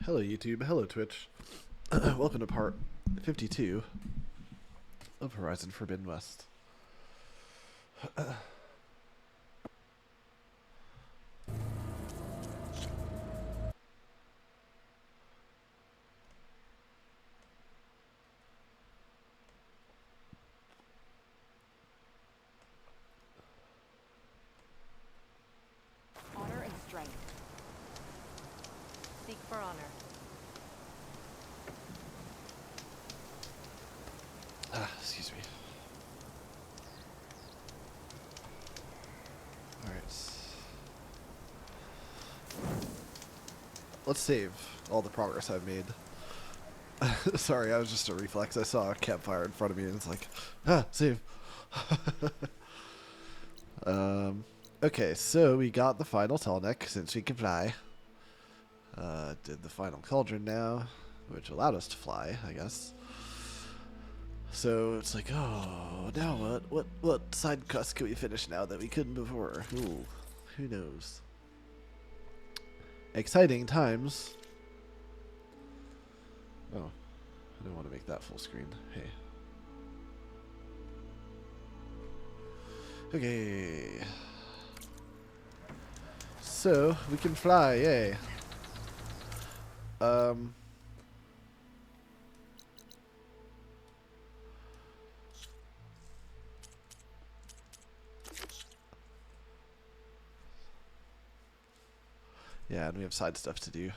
Hello YouTube, hello Twitch. Welcome to part 52 of Horizon Forbidden West. Honor and strength. Seek for honor. Excuse me. Alright. Let's save all the progress I've made. Sorry, I was just a reflex. I saw a campfire in front of me and it's like, save. Okay, so we got the final tall neck since we can fly. Did the final cauldron now, which allowed us to fly, I guess. So it's like, oh, now what? What side quest can we finish now that we couldn't before? Ooh, who knows? Exciting times. Oh, I don't want to make that full screen. Hey. Okay. So we can fly, yay. Yeah, and we have side stuff to do.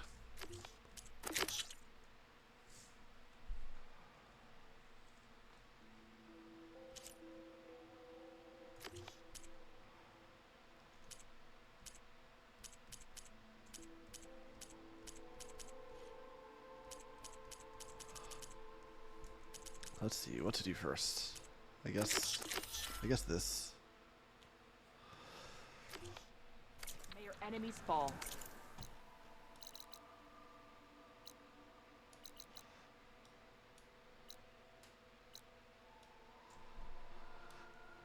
Let's see what to do first. I guess this. May your enemies fall.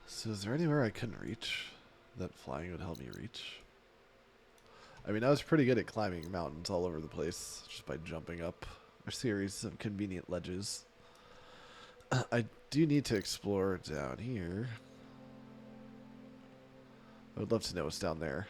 So is there anywhere I couldn't reach that flying would help me reach? I mean, I was pretty good at climbing mountains all over the place just by jumping up a series of convenient ledges. I do need to explore down here. I would love to know what's down there.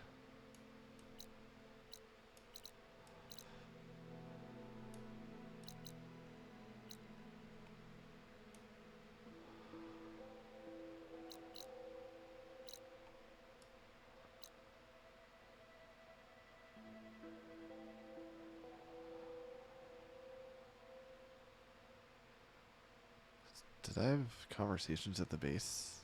Did I have conversations at the base?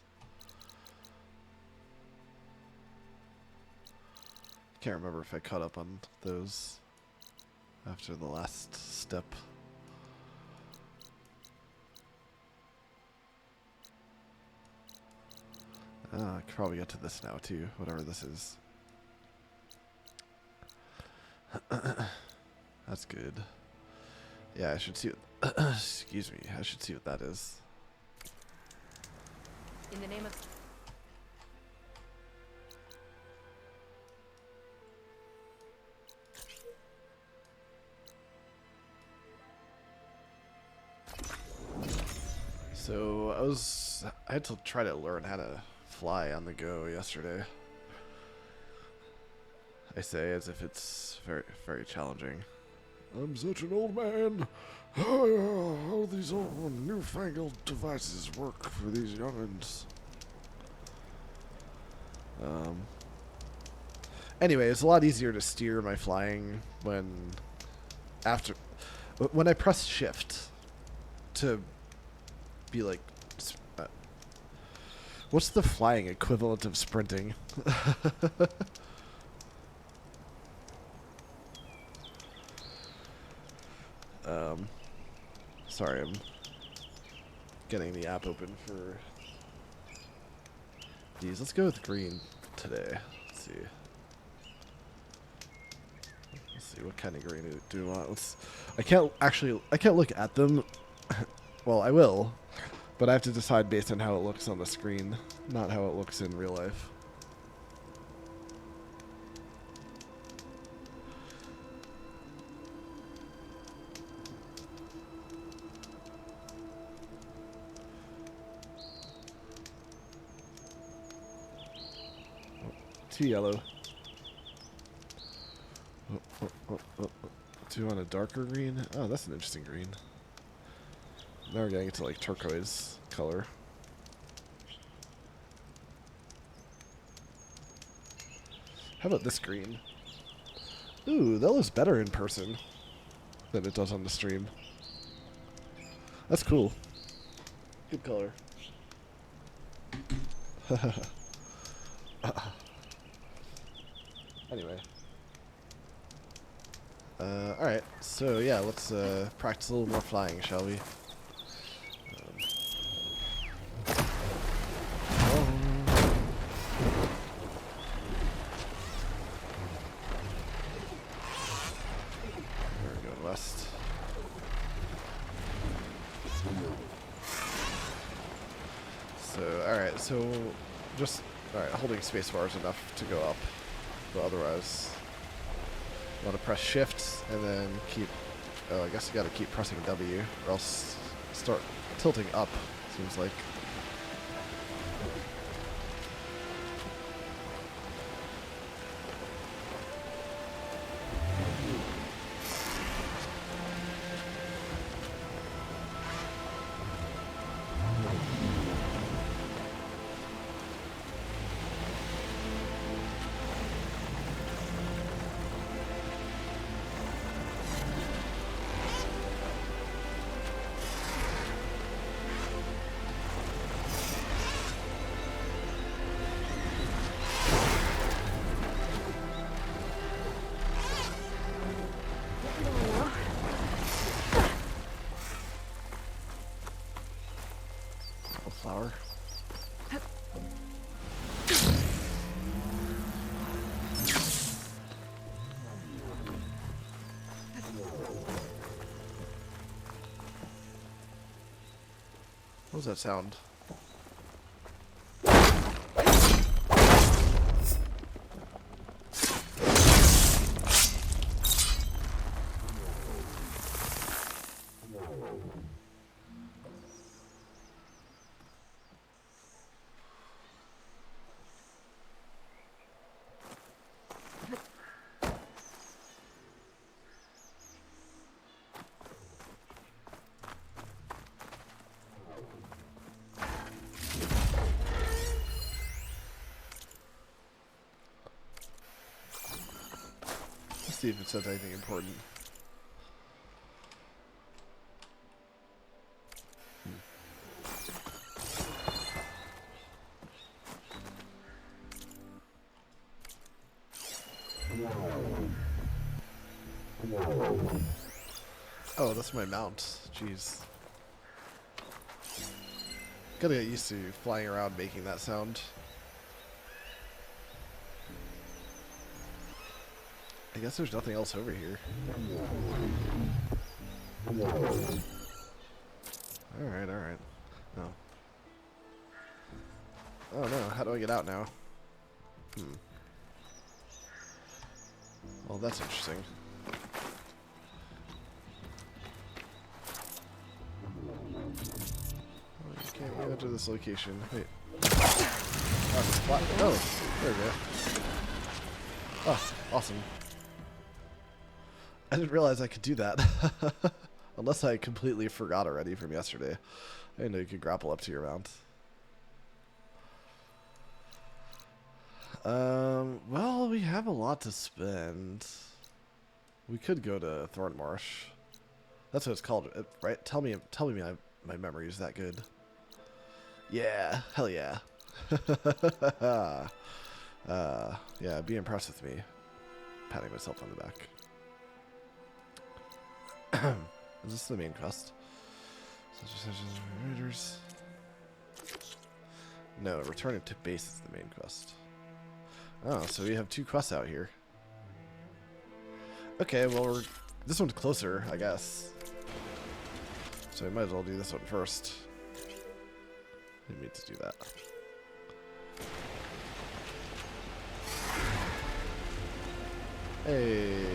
Can't remember if I caught up on those after the last step. I could probably get to this now too, whatever this is. That's good. Yeah, I should see what excuse me, I should see what that is. In the name of... So I had to try to learn how to fly on the go yesterday. I say as if it's very, very challenging. I'm such an old man. How these old newfangled devices work for these young'uns. Anyway, it's a lot easier to steer my flying when I press shift to be like, what's the flying equivalent of sprinting? Sorry, I'm getting the app open for these. Let's go with green today. Let's see. Let's see what kind of green do we want. I can't look at them. Well, I will, but I have to decide based on how it looks on the screen, not how it looks in real life. Too yellow. Do you want a darker green? Oh, that's an interesting green. Now we're getting into like turquoise color. How about this green? Ooh, that looks better in person than it does on the stream. That's cool. Good color. Anyway. Alright, so yeah, let's practice a little more flying, shall we? We're going west. So, alright, so just, alright, holding spacebar is enough to go up, but otherwise, you want to press shift and then keep, oh, I guess you got to keep pressing W, or else start tilting up, seems like. Flower. What was that sound? See if it says anything important. Oh, that's my mount. Jeez. Gotta get used to flying around making that sound. I guess there's nothing else over here. Alright, alright. No. Oh no, how do I get out now? Well, that's interesting. Oh, you can't get into this location. Wait. Oh, there we go. Oh, awesome. I didn't realize I could do that. Unless I completely forgot already from yesterday. I didn't know you could grapple up to your mount. Well, we have a lot to spend. We could go to Thornmarsh. That's what it's called, right? Tell me my memory is that good. Yeah, hell yeah. Yeah, be impressed with me. Patting myself on the back. Is this the main quest? No, returning to base is the main quest. Oh, so we have 2 quests out here. Okay, well, this one's closer, I guess. So we might as well do this one first. Didn't mean to do that. Hey.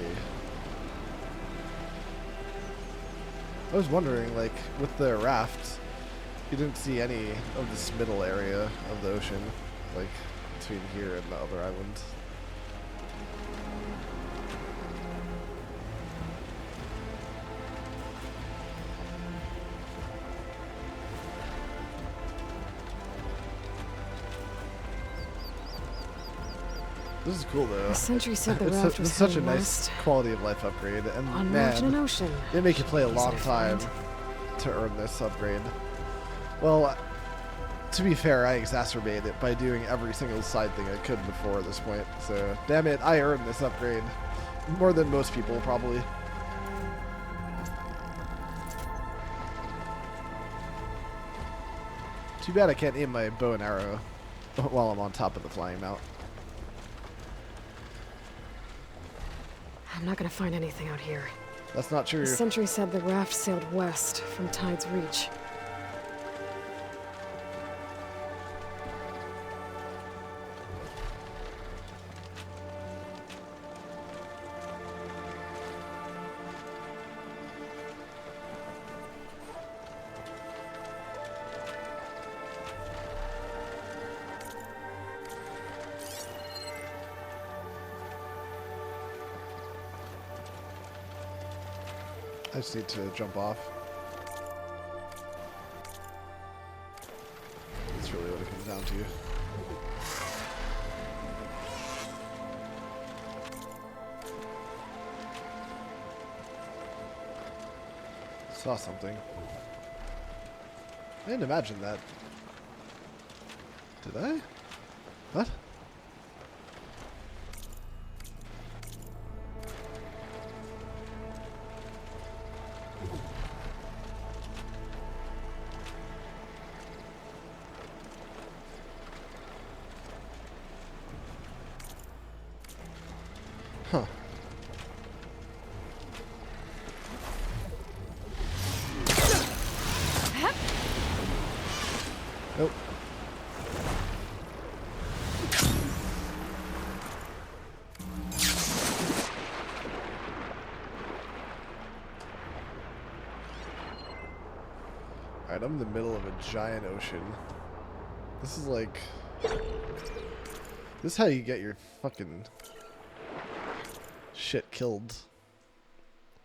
I was wondering, like, with the raft, you didn't see any of this middle area of the ocean, like, between here and the other island. This is cool though. The sentry said the It's, raft was it's such a heading nice west. quality of life upgrade, and On margin and man, ocean. they make you play a Easy long to time find. to earn this upgrade. Well, to be fair, I exacerbated it by doing every single side thing I could before this point. So, damn it, I earned this upgrade more than most people probably. Too bad I can't aim my bow and arrow while I'm on top of the flying mount. I'm not gonna find anything out here. That's not true. The sentry said the raft sailed west from Tide's Reach. I just need to jump off. That's really what it comes down to. Saw something. I didn't imagine that. Did I? What? Huh. Nope. Alright, I'm in the middle of a giant ocean. This is like... This is how you get your fucking shit killed.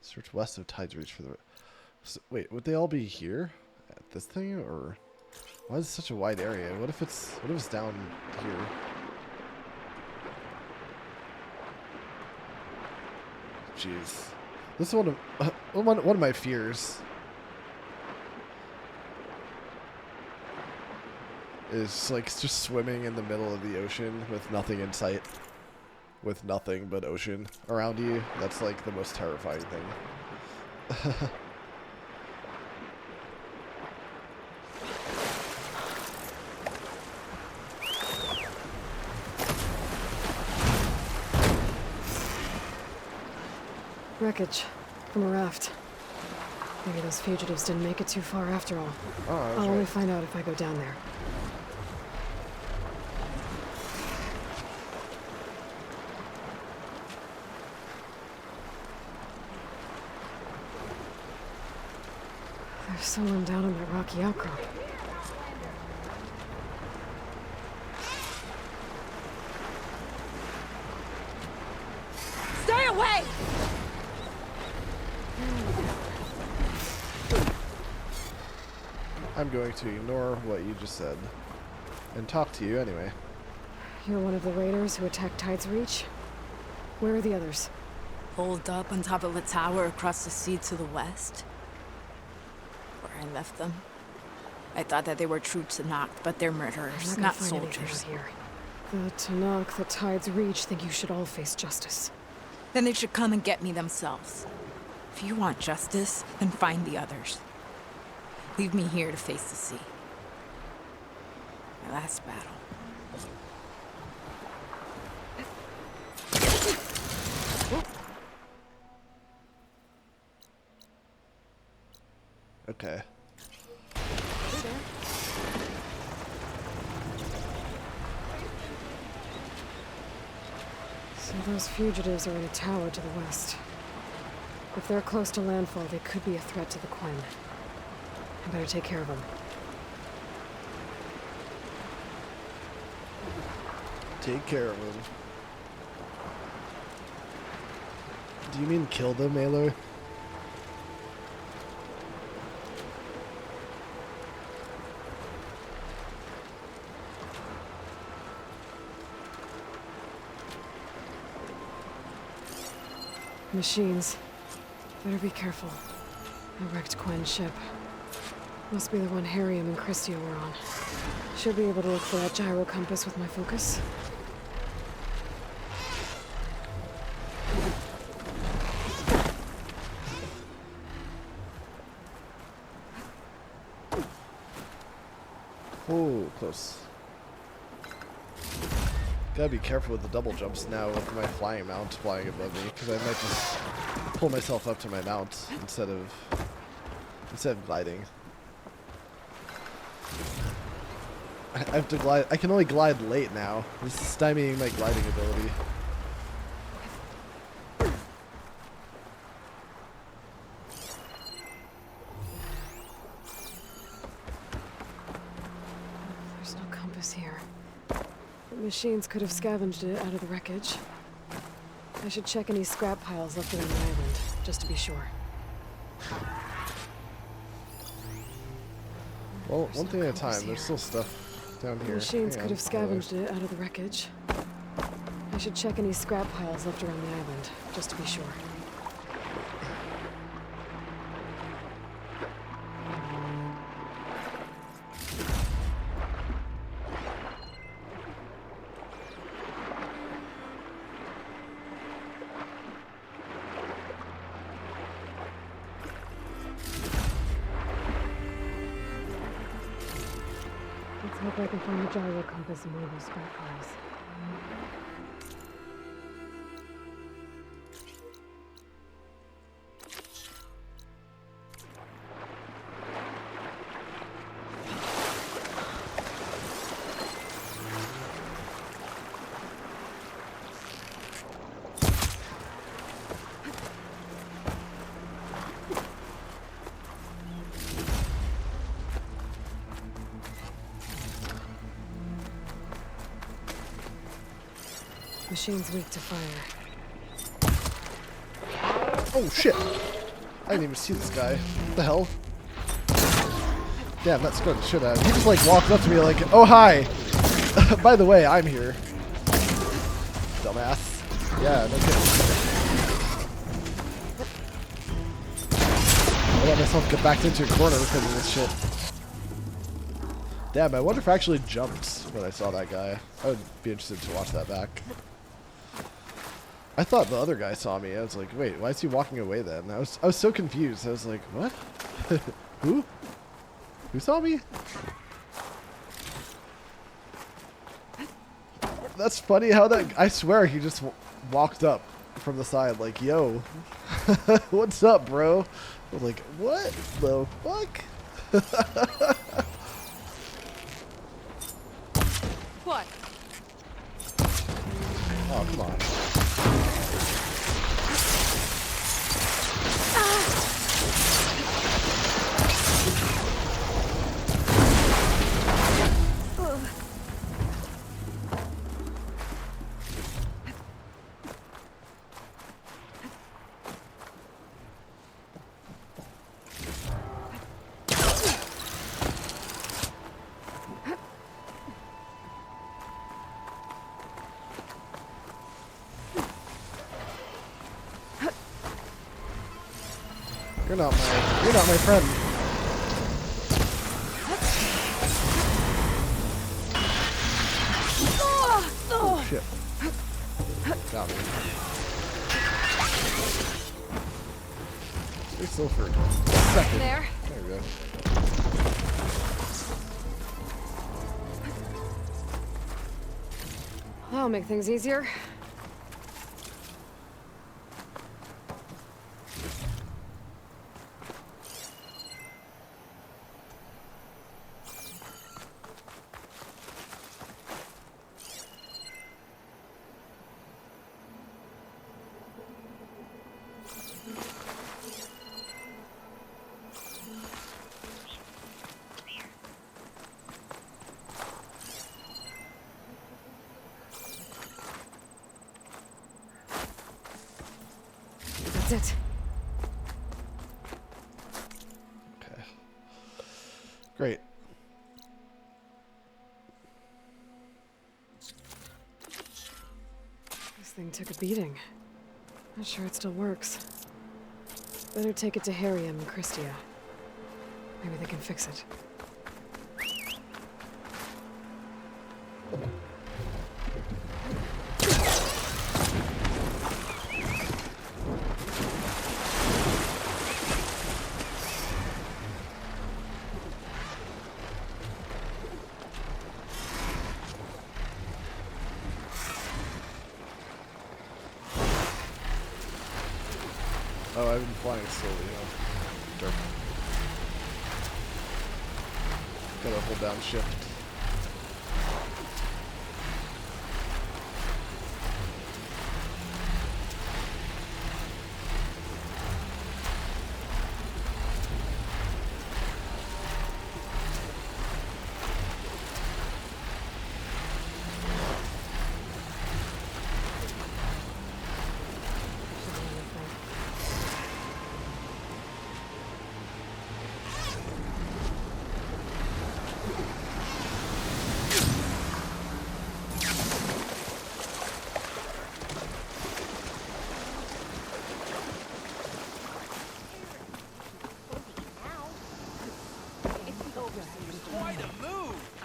Search west of Tide's Reach for the... So, wait, would they all be here? At this thing? Or... Why is it such a wide area? What if it's down here? Jeez. This is one of my fears. Is like just swimming in the middle of the ocean with nothing in sight. With nothing but ocean around you. That's like the most terrifying thing. Wreckage from a raft. Maybe those fugitives didn't make it too far after all. Oh, I was I'll only right. find out if I go down there. There's someone down on that rocky outcrop. Stay away! I'm going to ignore what you just said. And talk to you anyway. You're one of the raiders who attacked Tide's Reach? Where are the others? Holed up on top of a tower across the sea to the west. Where I left them. I thought that they were true Tanakh, but they're I'm murderers, not gonna not find anything soldiers. out here. The Tanakh, the Tide's Reach think you should all face justice. Then they should come and get me themselves. If you want justice, then find the others. Leave me here to face the sea. My last battle. Okay. So those fugitives are in a tower to the west. If they're close to landfall, they could be a threat to the Quen. I better take care of them. Take care of him. Do you mean kill them, Aloy? Machines. Better be careful. I wrecked Quinn's ship. Must be the one Harriam and Christia were on. Should be able to look for that gyro compass with my focus. Oh, close. Gotta be careful with the double jumps now with my flying mount flying above me, because I might just pull myself up to my mount instead of gliding. I have to glide. I can only glide late now. This is stymieing my gliding ability. There's no compass here. The machines could have scavenged it out of the wreckage. I should check any scrap piles left around the island, just to be sure. Well, There's one no thing at a compass time. There's here. still stuff down The here. machines Hang could on, have by the way. scavenged it out of the wreckage. I should check any scrap piles left around the island, just to be sure. Let's hope I can find the gyro compass in one of those scrap piles. Machine's weak to fire. Oh shit! I didn't even see this guy. What the hell? Damn, that scared the shit out of me. He just like walked up to me like, oh hi! By the way, I'm here. Dumbass. Yeah, no kidding. I let myself get backed into a corner because of this shit. Damn, I wonder if I actually jumped when I saw that guy. I would be interested to watch that back. I thought the other guy saw me. I was like, wait, why is he walking away then? I was so confused. I was like, what? Who? Who saw me? That's funny how that... I swear he just walked up from the side like, yo, what's up, bro? I was like, what the fuck? What? Oh, come on. You're not my friend. Oh shit. Got me. Stay still for a second. There. There we go. That'll make things easier. That's it. Okay. Great. This thing took a beating. Not sure it still works. Better take it to Harriam and Christia. Maybe they can fix it. Oh, I've been flying slowly. Oh, derp. Gotta hold down shift.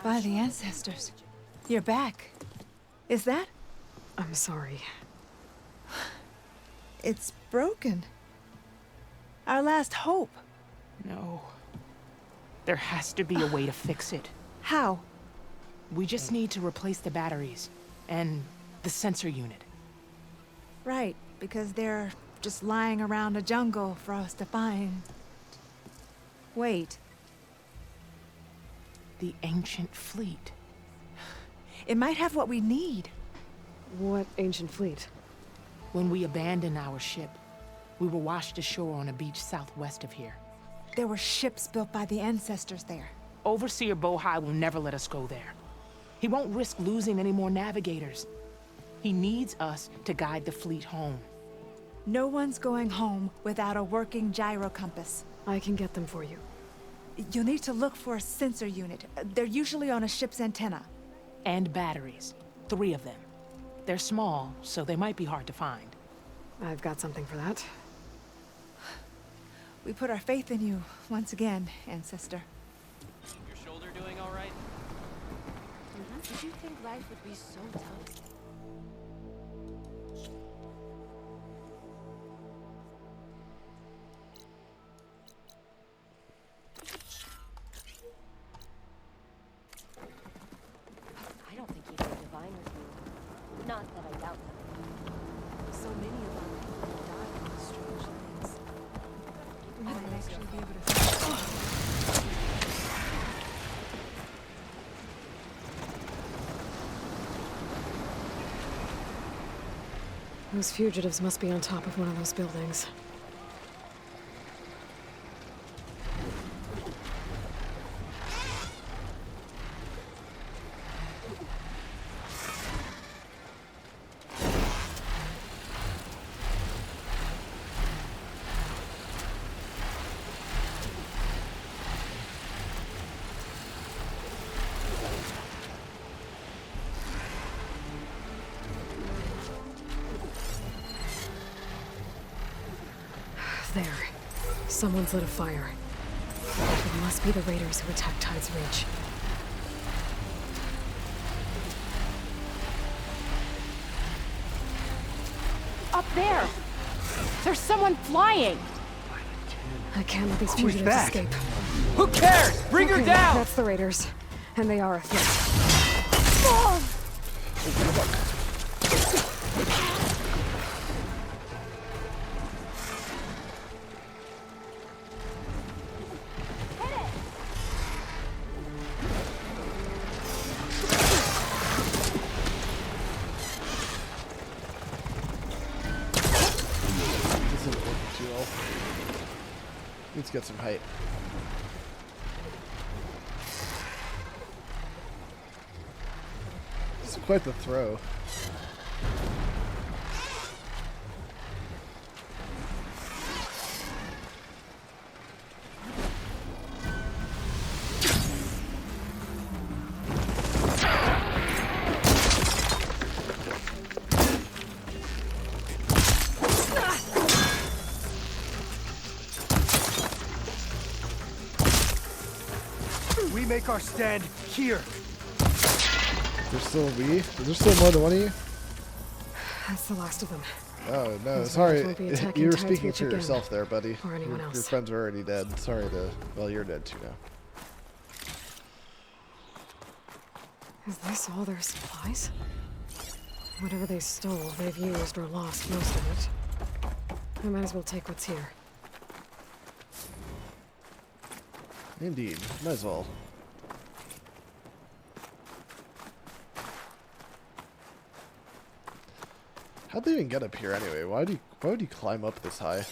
By the ancestors. You're back. Is that? I'm sorry. It's broken. Our last hope. No. There has to be a way to fix it. How? We just need to replace the batteries and the sensor unit. Right, because they're just lying around a jungle for us to find. Wait, The ancient fleet. it might have what we need. What ancient fleet? When we abandoned our ship, we were washed ashore on a beach southwest of here. There were ships built by the ancestors there. Overseer Bohai will never let us go there. He won't risk losing any more navigators. He needs us to guide the fleet home. No one's going home without a working gyro compass. I can get them for you. You'll need to look for a sensor unit. They're usually on a ship's antenna. And batteries. 3 of them. They're small, so they might be hard to find. I've got something for that. We put our faith in you once again, ancestor. Your shoulder doing all right? Did you think life would be so tough? I don't think he'd be divine with you. Not that I doubt that. So many of our people died in these strange lands. We might actually be able to. Those fugitives must be on top of one of those buildings. There. Someone's lit a fire. It must be the raiders who attacked Tide's Ridge. Up there! There's someone flying! I can't let these Who's fugitives that? escape. Who cares? Bring her Okay, down! that's the raiders. And they are a threat. This isn't working too well. Let's get some height. It's quite the throw. take our stand here. There's still There's still more than one of you? That's the last of them. Oh, no, Those sorry. rebels won't be attacking You were Tide's speaking Reach for again. yourself there, buddy. Or anyone Your else. friends are already dead. Sorry to... Well, you're dead too now. Is this all their supplies? Whatever they stole, they've used or lost most of it. I might as well take what's here. Indeed. Might as well. How'd they even get up here anyway? Why would you climb up this high?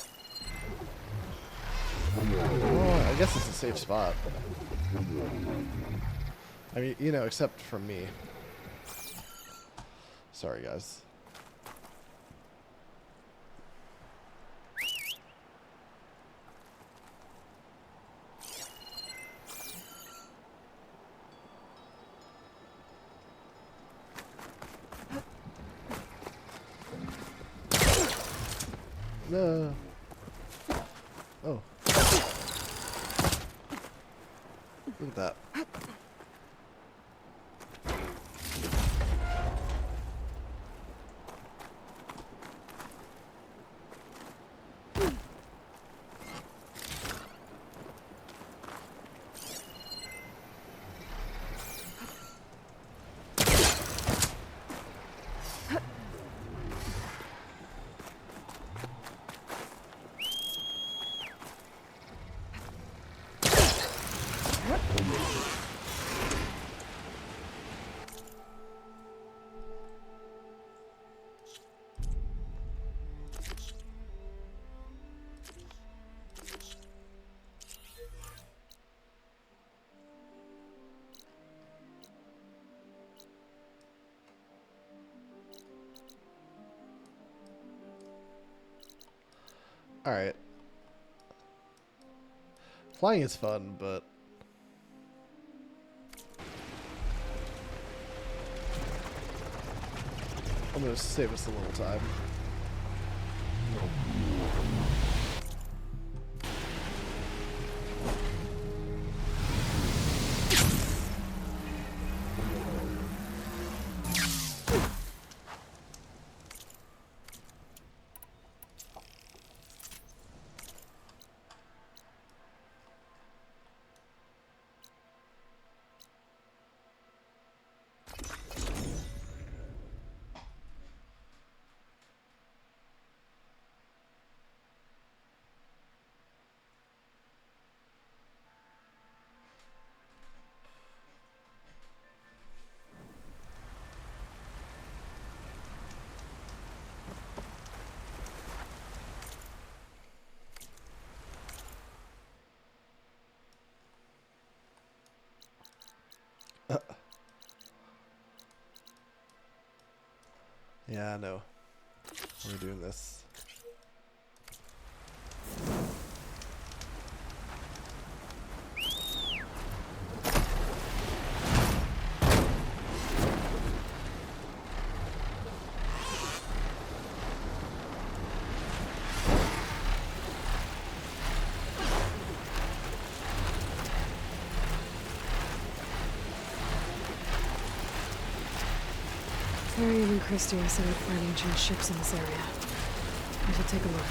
Oh, I guess it's a safe spot. I mean, you know, except from me. Sorry, guys. No. Oh. Look at that. Alright. Flying is fun, but... I'm gonna save us a little time. Yeah, I know. We're doing this. Arium and Christia said I'd find ancient ships in this area. I should take a look.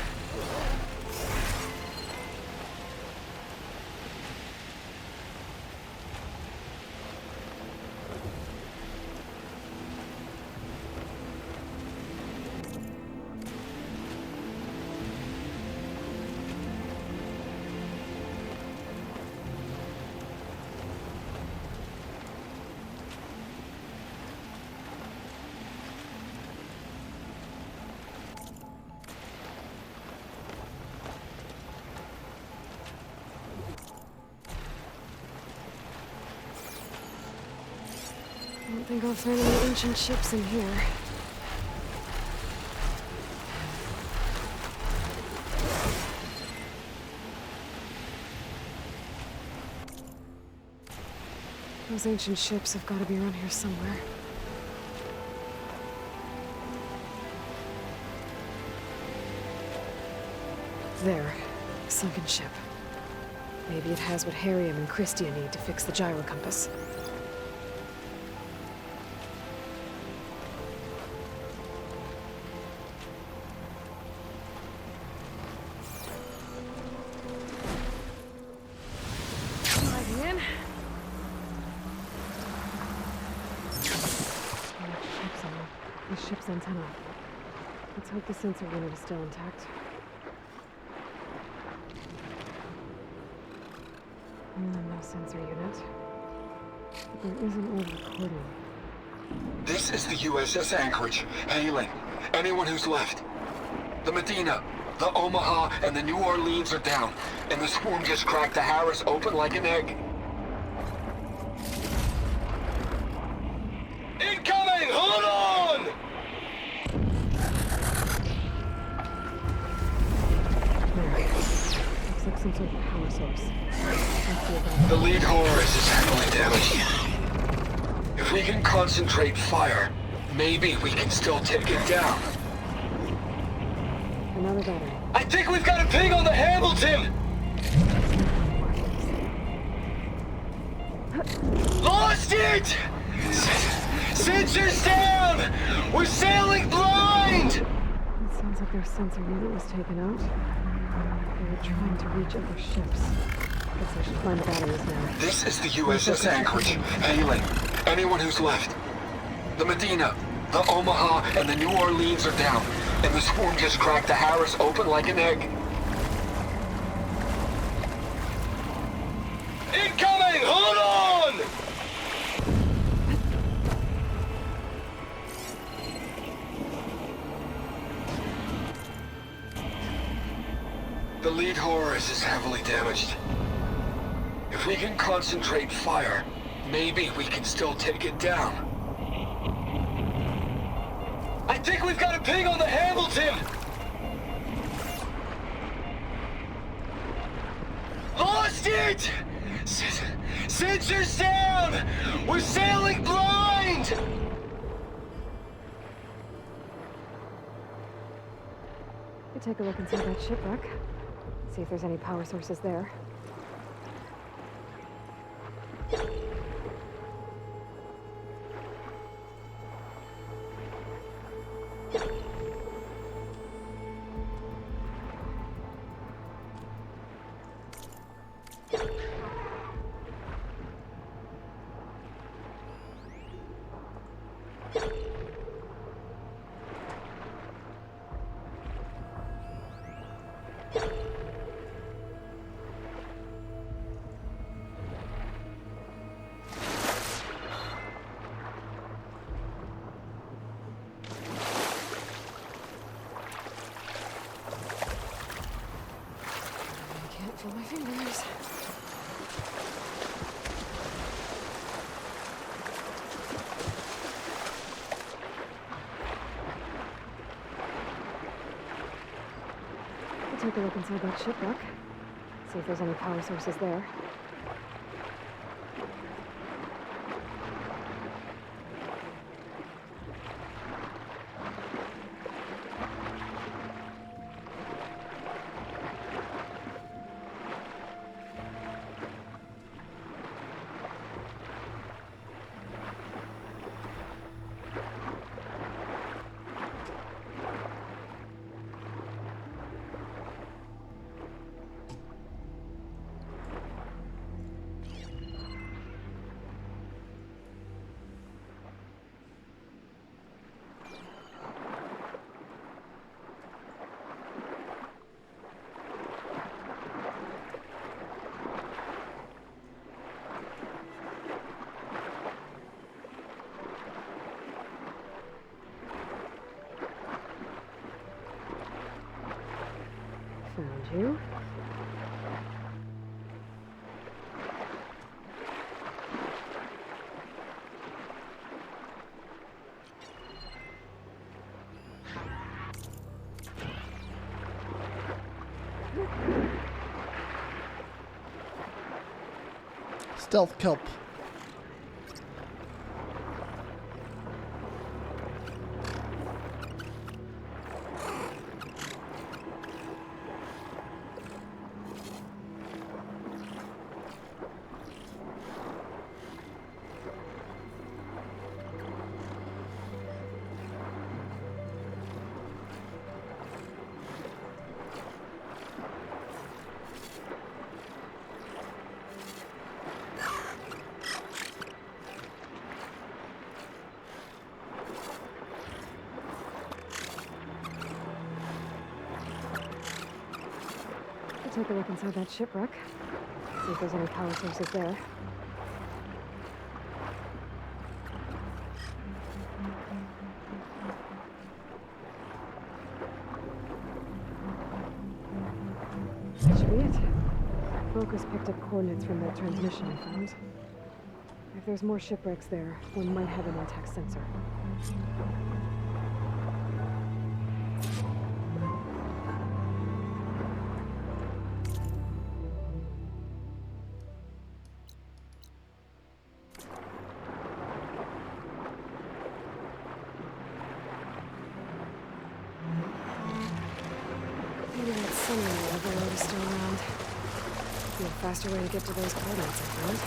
I don't think I'll find any ancient ships in here. Those ancient ships have got to be around here somewhere. There. Sunken ship. Maybe it has what Harriam and Christia need to fix the gyro compass. The ship's antenna. Let's hope the sensor unit is still intact. No sensor unit. But there is an old recording. This is the USS Anchorage, hailing anyone who's left. The Medina, the Omaha, and the New Orleans are down, and the swarm just cracked the Harris open like an egg. Incoming! Hold on! There. Looks like some sort of power source. Let's see about The lead Horus is heavily damaged. If we can concentrate fire, maybe we can still take it down. another battery. I think we've got a ping on the Hamilton! Lost it! Sensors down! We're sailing blind! It sounds like their sensor unit was taken out. They were trying to reach other ships. Guess I should find the batteries now. This is the USS Anchorage, hailing anyone who's left. The Medina, the Omaha, and the New Orleans are down, and the swarm just cracked the Harris open like an egg. Incoming! Hold on! The lead Horus is heavily damaged. If we can concentrate fire, maybe we can still take it down. I think we've got a ping on the Hamilton! Lost it! Sensors down! We're sailing blind! You take a look inside that shipwreck. See if there's any power sources there. Can't feel my fingers. We'll take a look inside that shipwreck. See if there's any power sources there. Found you. Stealth kelp. take a look inside that shipwreck. See if there's any power sources there. That should be it. Focus picked up coordinates from that transmission I found. If there's more shipwrecks there, one might have an intact sensor. Maybe that sunlight overload is still around. Be a faster way to get to those coordinates I found.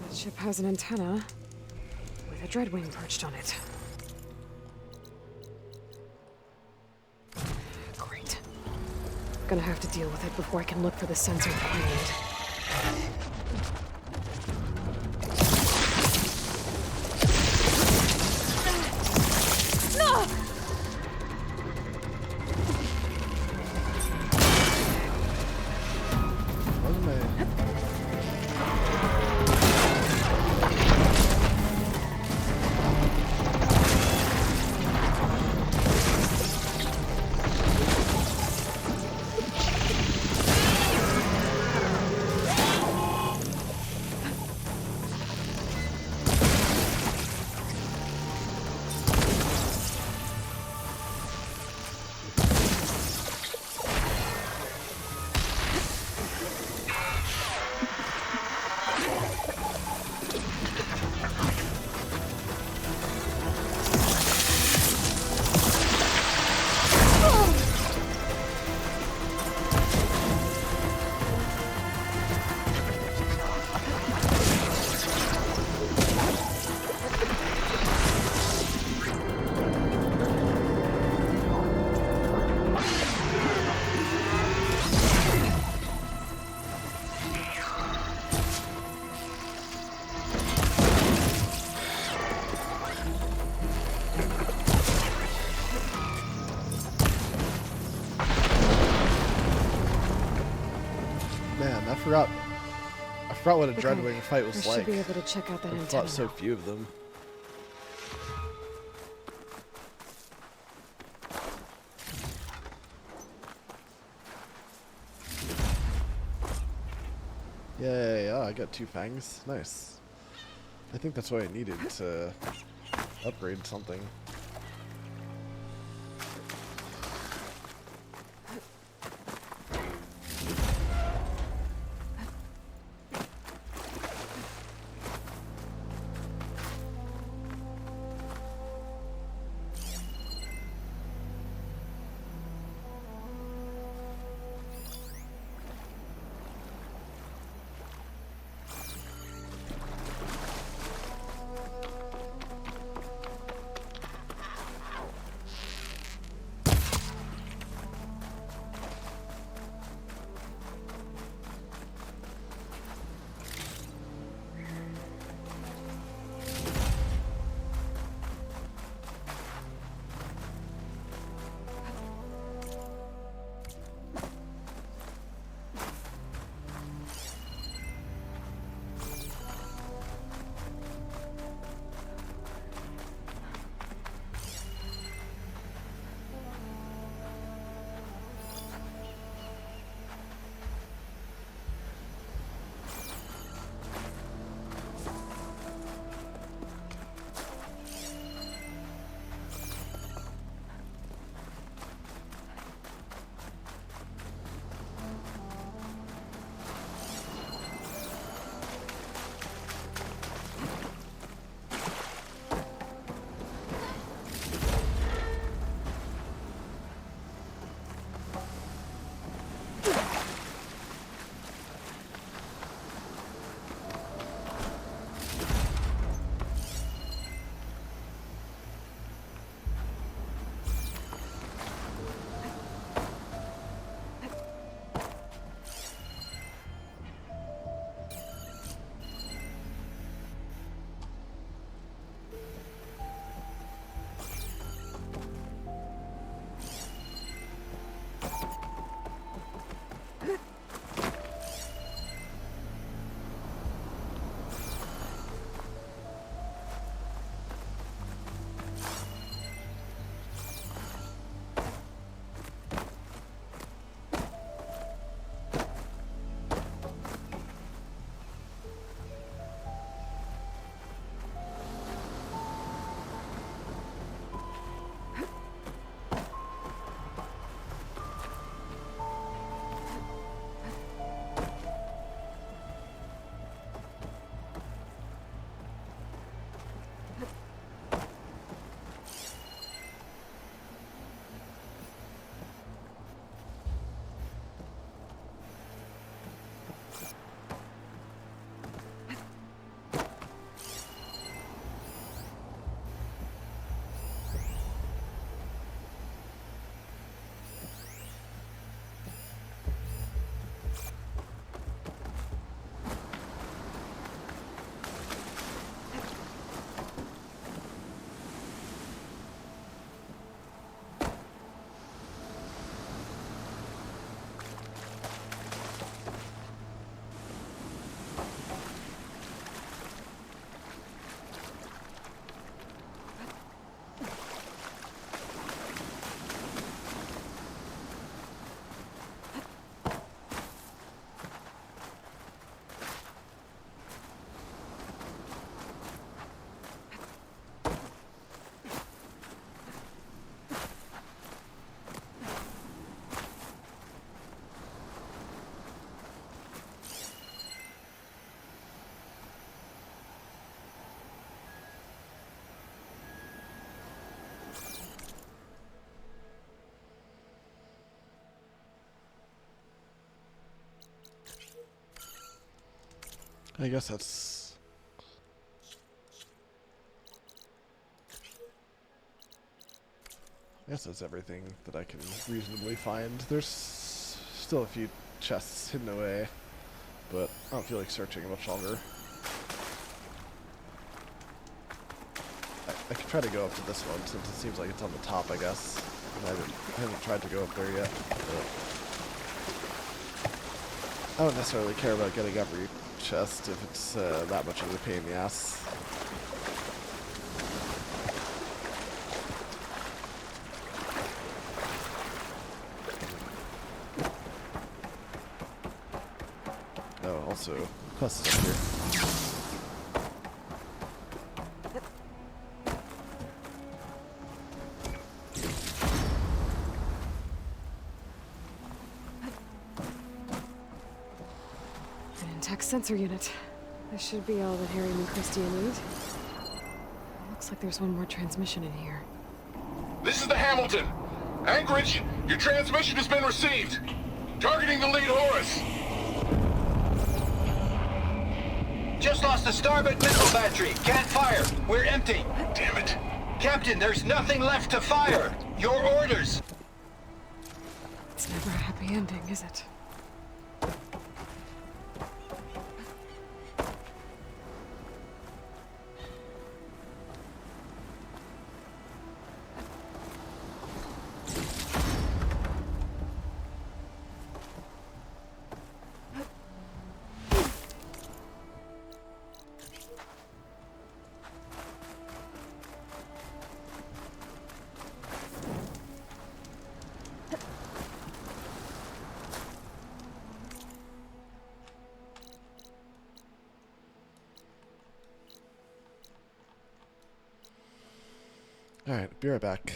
That ship has an antenna with a dreadwing perched on it. Great. Gonna have to deal with it before I can look for the sensor that I need. Wasn't my... Man, I forgot what a dreadwing fight was I like. should be able to check out that I antenna fought so now. few of them. Yeah, I got 2 fangs. Nice. I think that's what I needed to upgrade something. I guess that's... I guess that's everything that I can reasonably find. There's still a few chests hidden away, but I don't feel like searching much longer. I could try to go up to this one since it seems like it's on the top, I guess. And I haven't tried to go up there yet, but I don't necessarily care about getting every chest if it's that much of a pain in the ass. Oh, also, quest is up here. An intact sensor unit. This should be all that Harry and Christia need. Looks like there's one more transmission in here. This is the Hamilton. Anchorage, your transmission has been received. Targeting the lead Horus. Just lost the starboard missile battery. Can't fire. We're empty. Damn it. Captain, there's nothing left to fire. Your orders. It's never a happy ending, is it? Alright, be right back.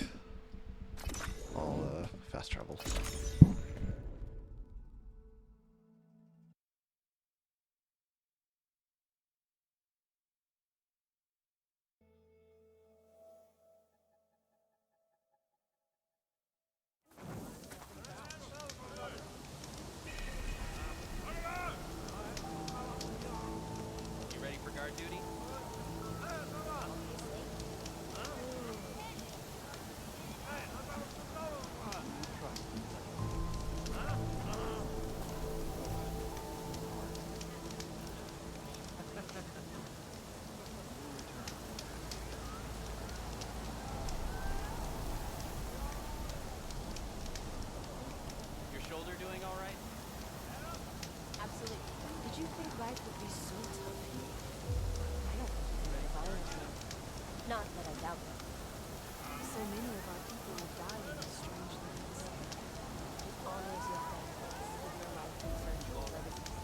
I'll fast travel. You ready for guard duty? Your shoulder doing all right? Absolutely. Did you think life would be so tough here? I don't think you could divine with me. Not that I doubt that. So many of our people have died in these strange lands. It honors your sacrifice with your life in search of legacy.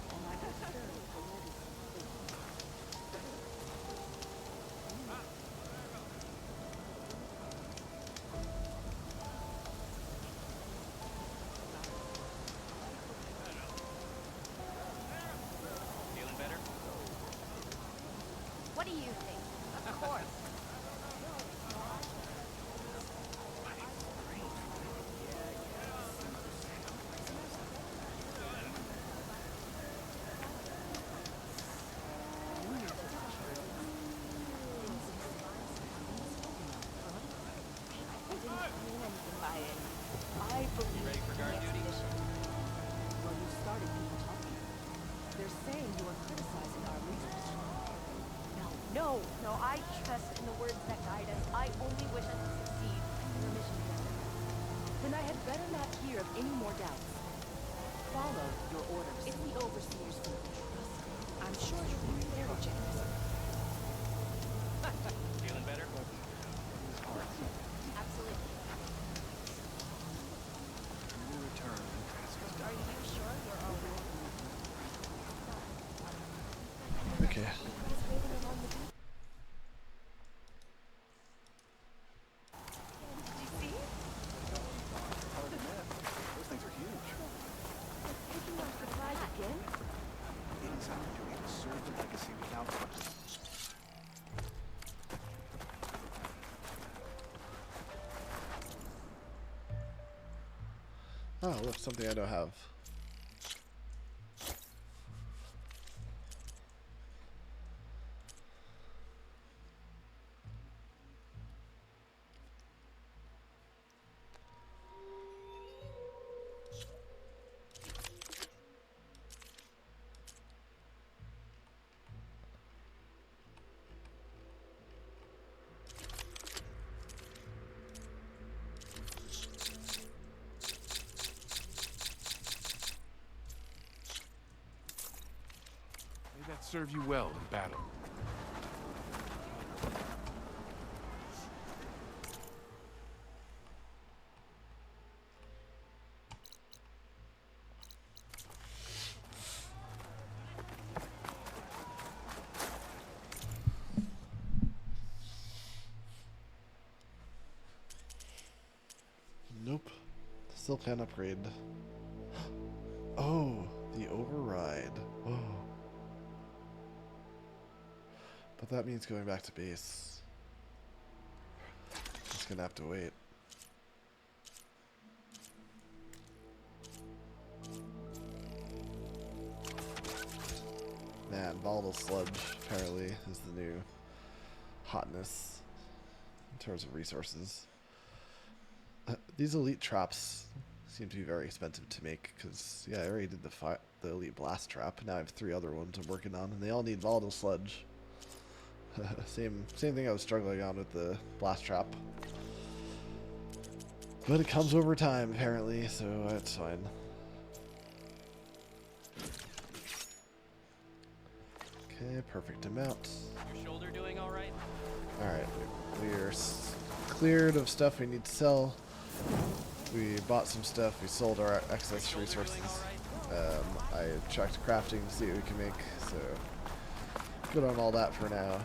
And I will serve the legacy faithfully. Feeling better? What do you think? Of course. I didn't mean anything by it. I believe You ready for guard the duty? expedition. Well, you started people talking. They're saying you are criticizing our research. No, I trust in the words that guide us. I only wish us to succeed in our mission together. Then I had better not hear of any more doubts. Follow your orders. It's the overseers who you trust. I'm sure you'll be very generous. Feeling better? Absolutely. Are you sure you're all right? Okay. Waiting along the beach. Did you see? Those things are huge. Taking our supplies again? Anytime you're doing to serve the legacy without Oh, look, something I don't have. not serve you well in battle. Nope. Still can't upgrade. Oh, the override. Oh. But that means going back to base. Just gonna have to wait. Man, volatile sludge apparently is the new hotness in terms of resources. These elite traps seem to be very expensive to make because, yeah, I already did the elite blast trap. Now I have 3 other ones I'm working on, and they all need volatile sludge. same thing I was struggling on with the blast trap. But it comes over time, apparently, so that's fine. Okay, perfect amount. Your shoulder doing all right? Alright, we're cleared of stuff we need to sell. We bought some stuff, we sold our excess resources. I checked crafting to see what we can make, so good on all that for now.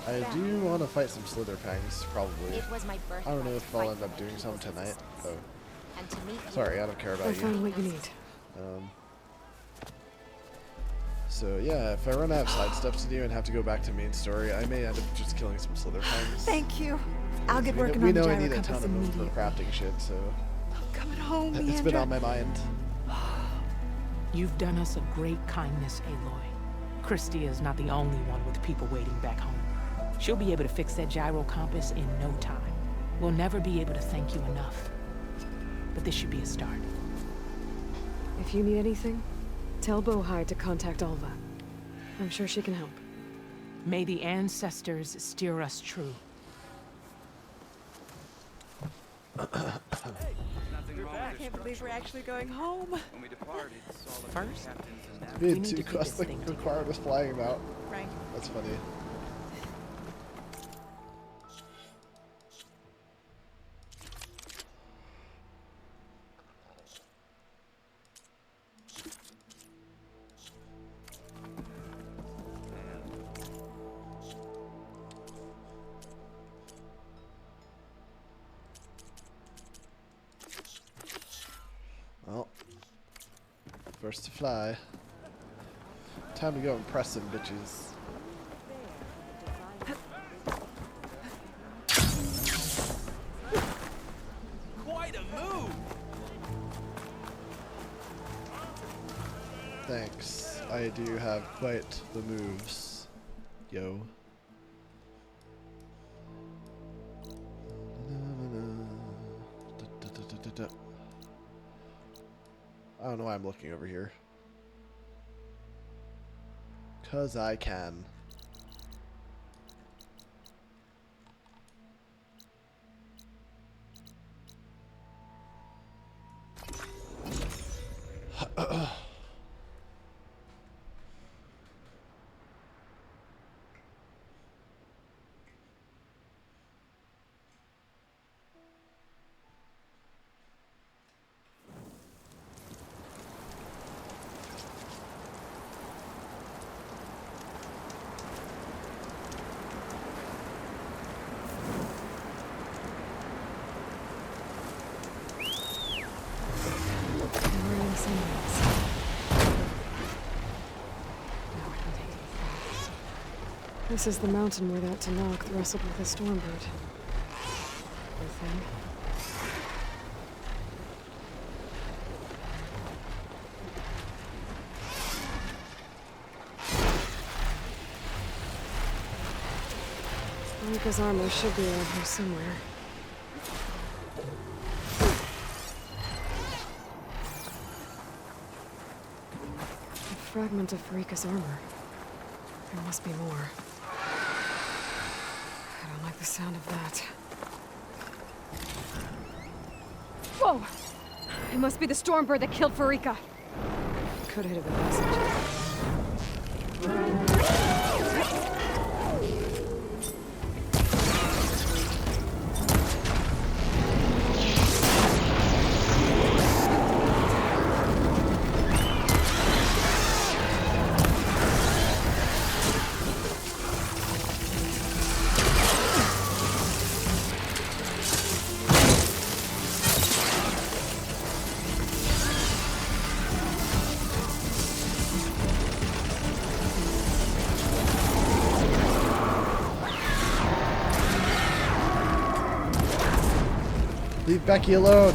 I do want to fight some Slither Pangs, probably. It was my birthday. I don't know if I'll end up doing some tonight. Oh, And to meet sorry, I don't care about I you. found what you need. So yeah, if I run out of side steps to do and have to go back to main story, I may end up just killing some Slither Pangs. Thank you. I'll get We working know on the I gyro need a compass ton of them for immediately. crafting shit, so Coming home, it's been on my mind. You've done us a great kindness, Aloy. Christia is not the only one with people waiting back home. She'll be able to fix that gyro compass in no time. We'll never be able to thank you enough. But this should be a start. If you need anything, tell Bohide to contact Alva. I'm sure she can help. May the ancestors steer us true. Nothing wrong I with can't this believe we're actually going home. When we departed, saw the First, captains and We We had need 2 to keep quests this that thing required us flying about. Right. That's funny. Well, first to fly. Time to go impress some bitches. Quite a move! Thanks. I do have quite the moves. Yo. I don't know why I'm looking over here. 'Cause I can. We're in some ways. Now I can take it fast. This is the mountain where that Tanakh wrestled with the Stormbird. Poor thing. Rika's armor should be around here somewhere. A fragment of Rika's armor. There must be more. I don't like the sound of that. Whoa! It must be the Stormbird that killed Farika. Could hit a passage. Leave Becky alone.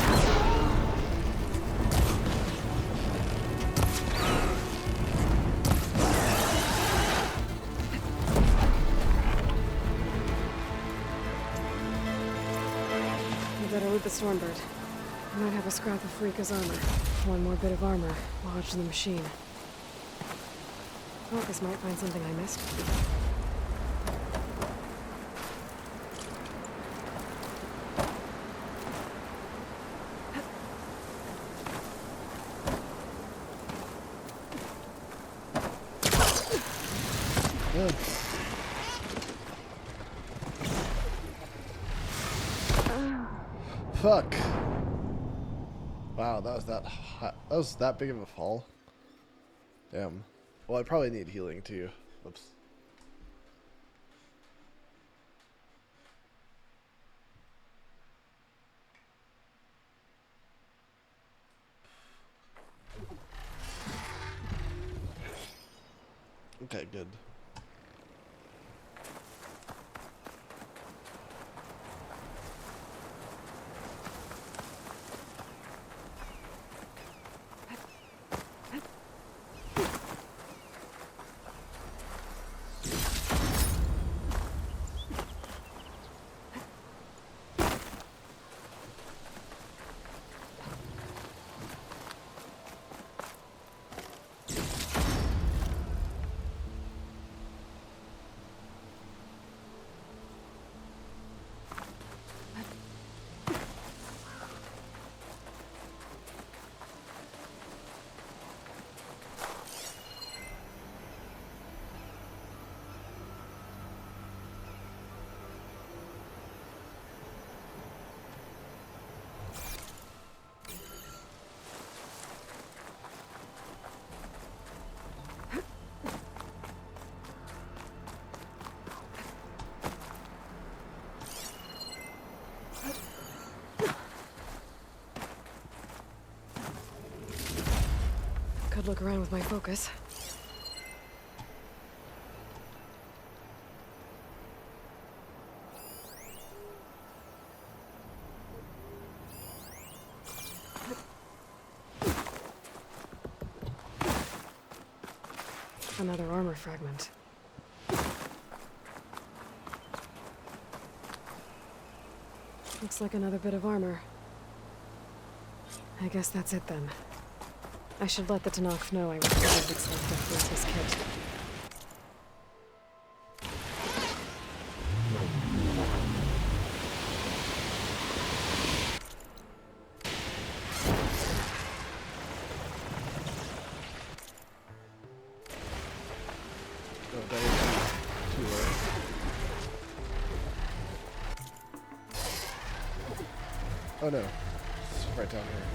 We better loot the Stormbird. I might have a scrap of Frika's armor. One more bit of armor lodged in the machine. Marcus might find something I missed. Ugh. Fuck. Wow, that was that hot. That was that big of a fall. Damn. Well, I probably need healing too. Oops. Okay, good. Could look around with my focus. Another armor fragment. Looks like another bit of armor. I guess that's it then. I should let the Tanakh know I recovered its self-defense kit. Oh, that is too low. Oh no. It's right down here.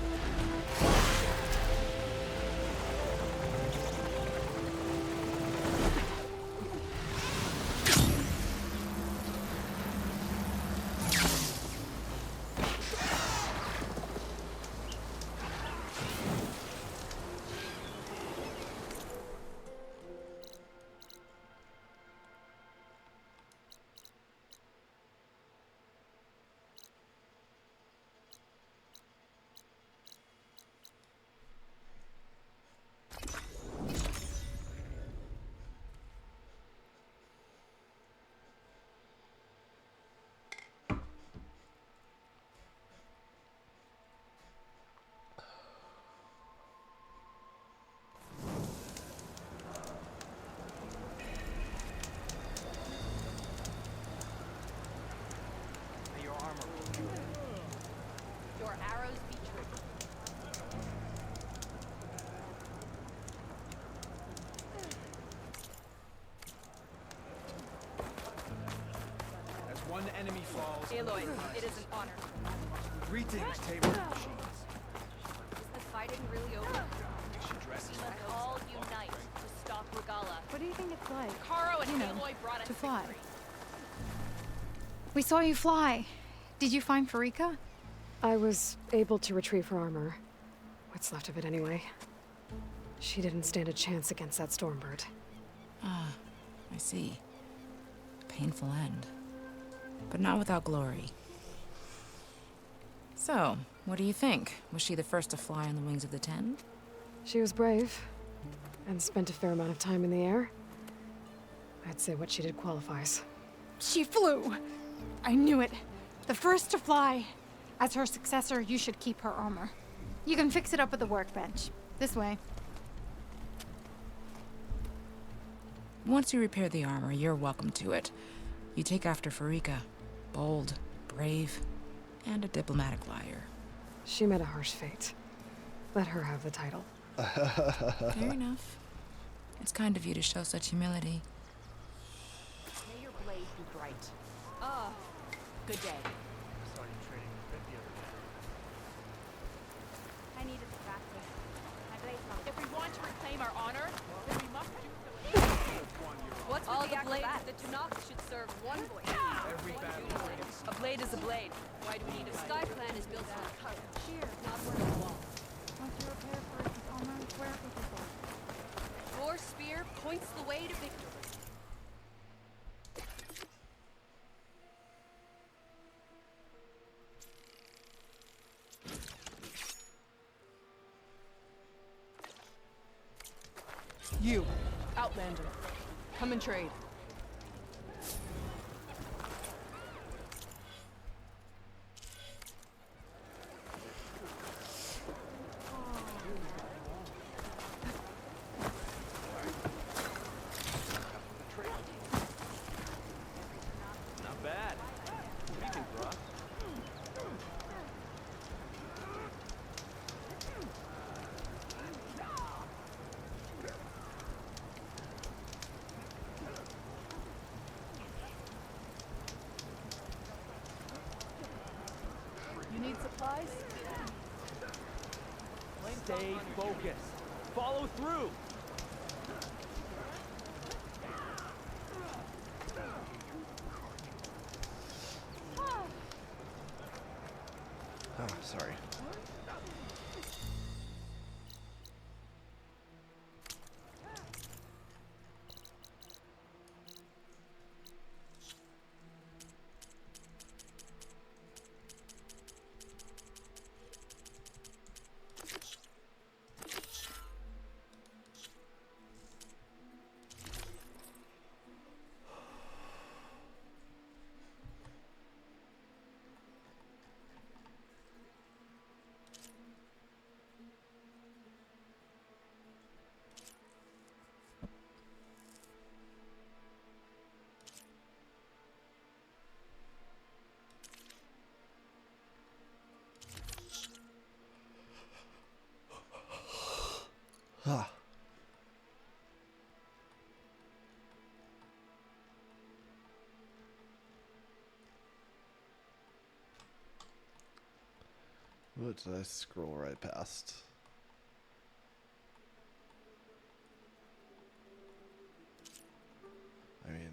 Aloy, it is an honor. Greetings, table machines. Is the fighting really over? We must all unite to stop Regala. What do you think it's like? Caro and You know, Aloy brought us to fly. victory. We saw you fly. Did you find Farika? I was able to retrieve her armor. What's left of it, anyway. She didn't stand a chance against that Stormbird. Ah, I see. A painful end. But not without glory. So, what do you think? Was she the first to fly on the wings of the Ten? She was brave, and spent a fair amount of time in the air. I'd say what she did qualifies. She flew! I knew it. The first to fly. As her successor, you should keep her armor. You can fix it up at the workbench. This way. Once you repair the armor, you're welcome to it. You take after Farika. Bold, brave, and a diplomatic liar. She met a harsh fate. Let her have the title. Fair enough. It's kind of you to show such humility. May your blade be bright. Ah, good day. Started trading a bit the other day. I needed to practice. My blade's not. If we want to reclaim our honor, then we must do so. What's All with the the blade? acrobatics. The Tunok should serve one voice. Every battle brings A blade is a blade. Why do we need a Sky Clan is built on courage, not word of law. Once you repair Farika's armor, where are you going? Your spear points the way to victory. You, Outlander, come and trade. Not bad. We can cross. You need supplies? Stay focused. Follow through. Oh, sorry. Ah. What did I scroll right past? I mean,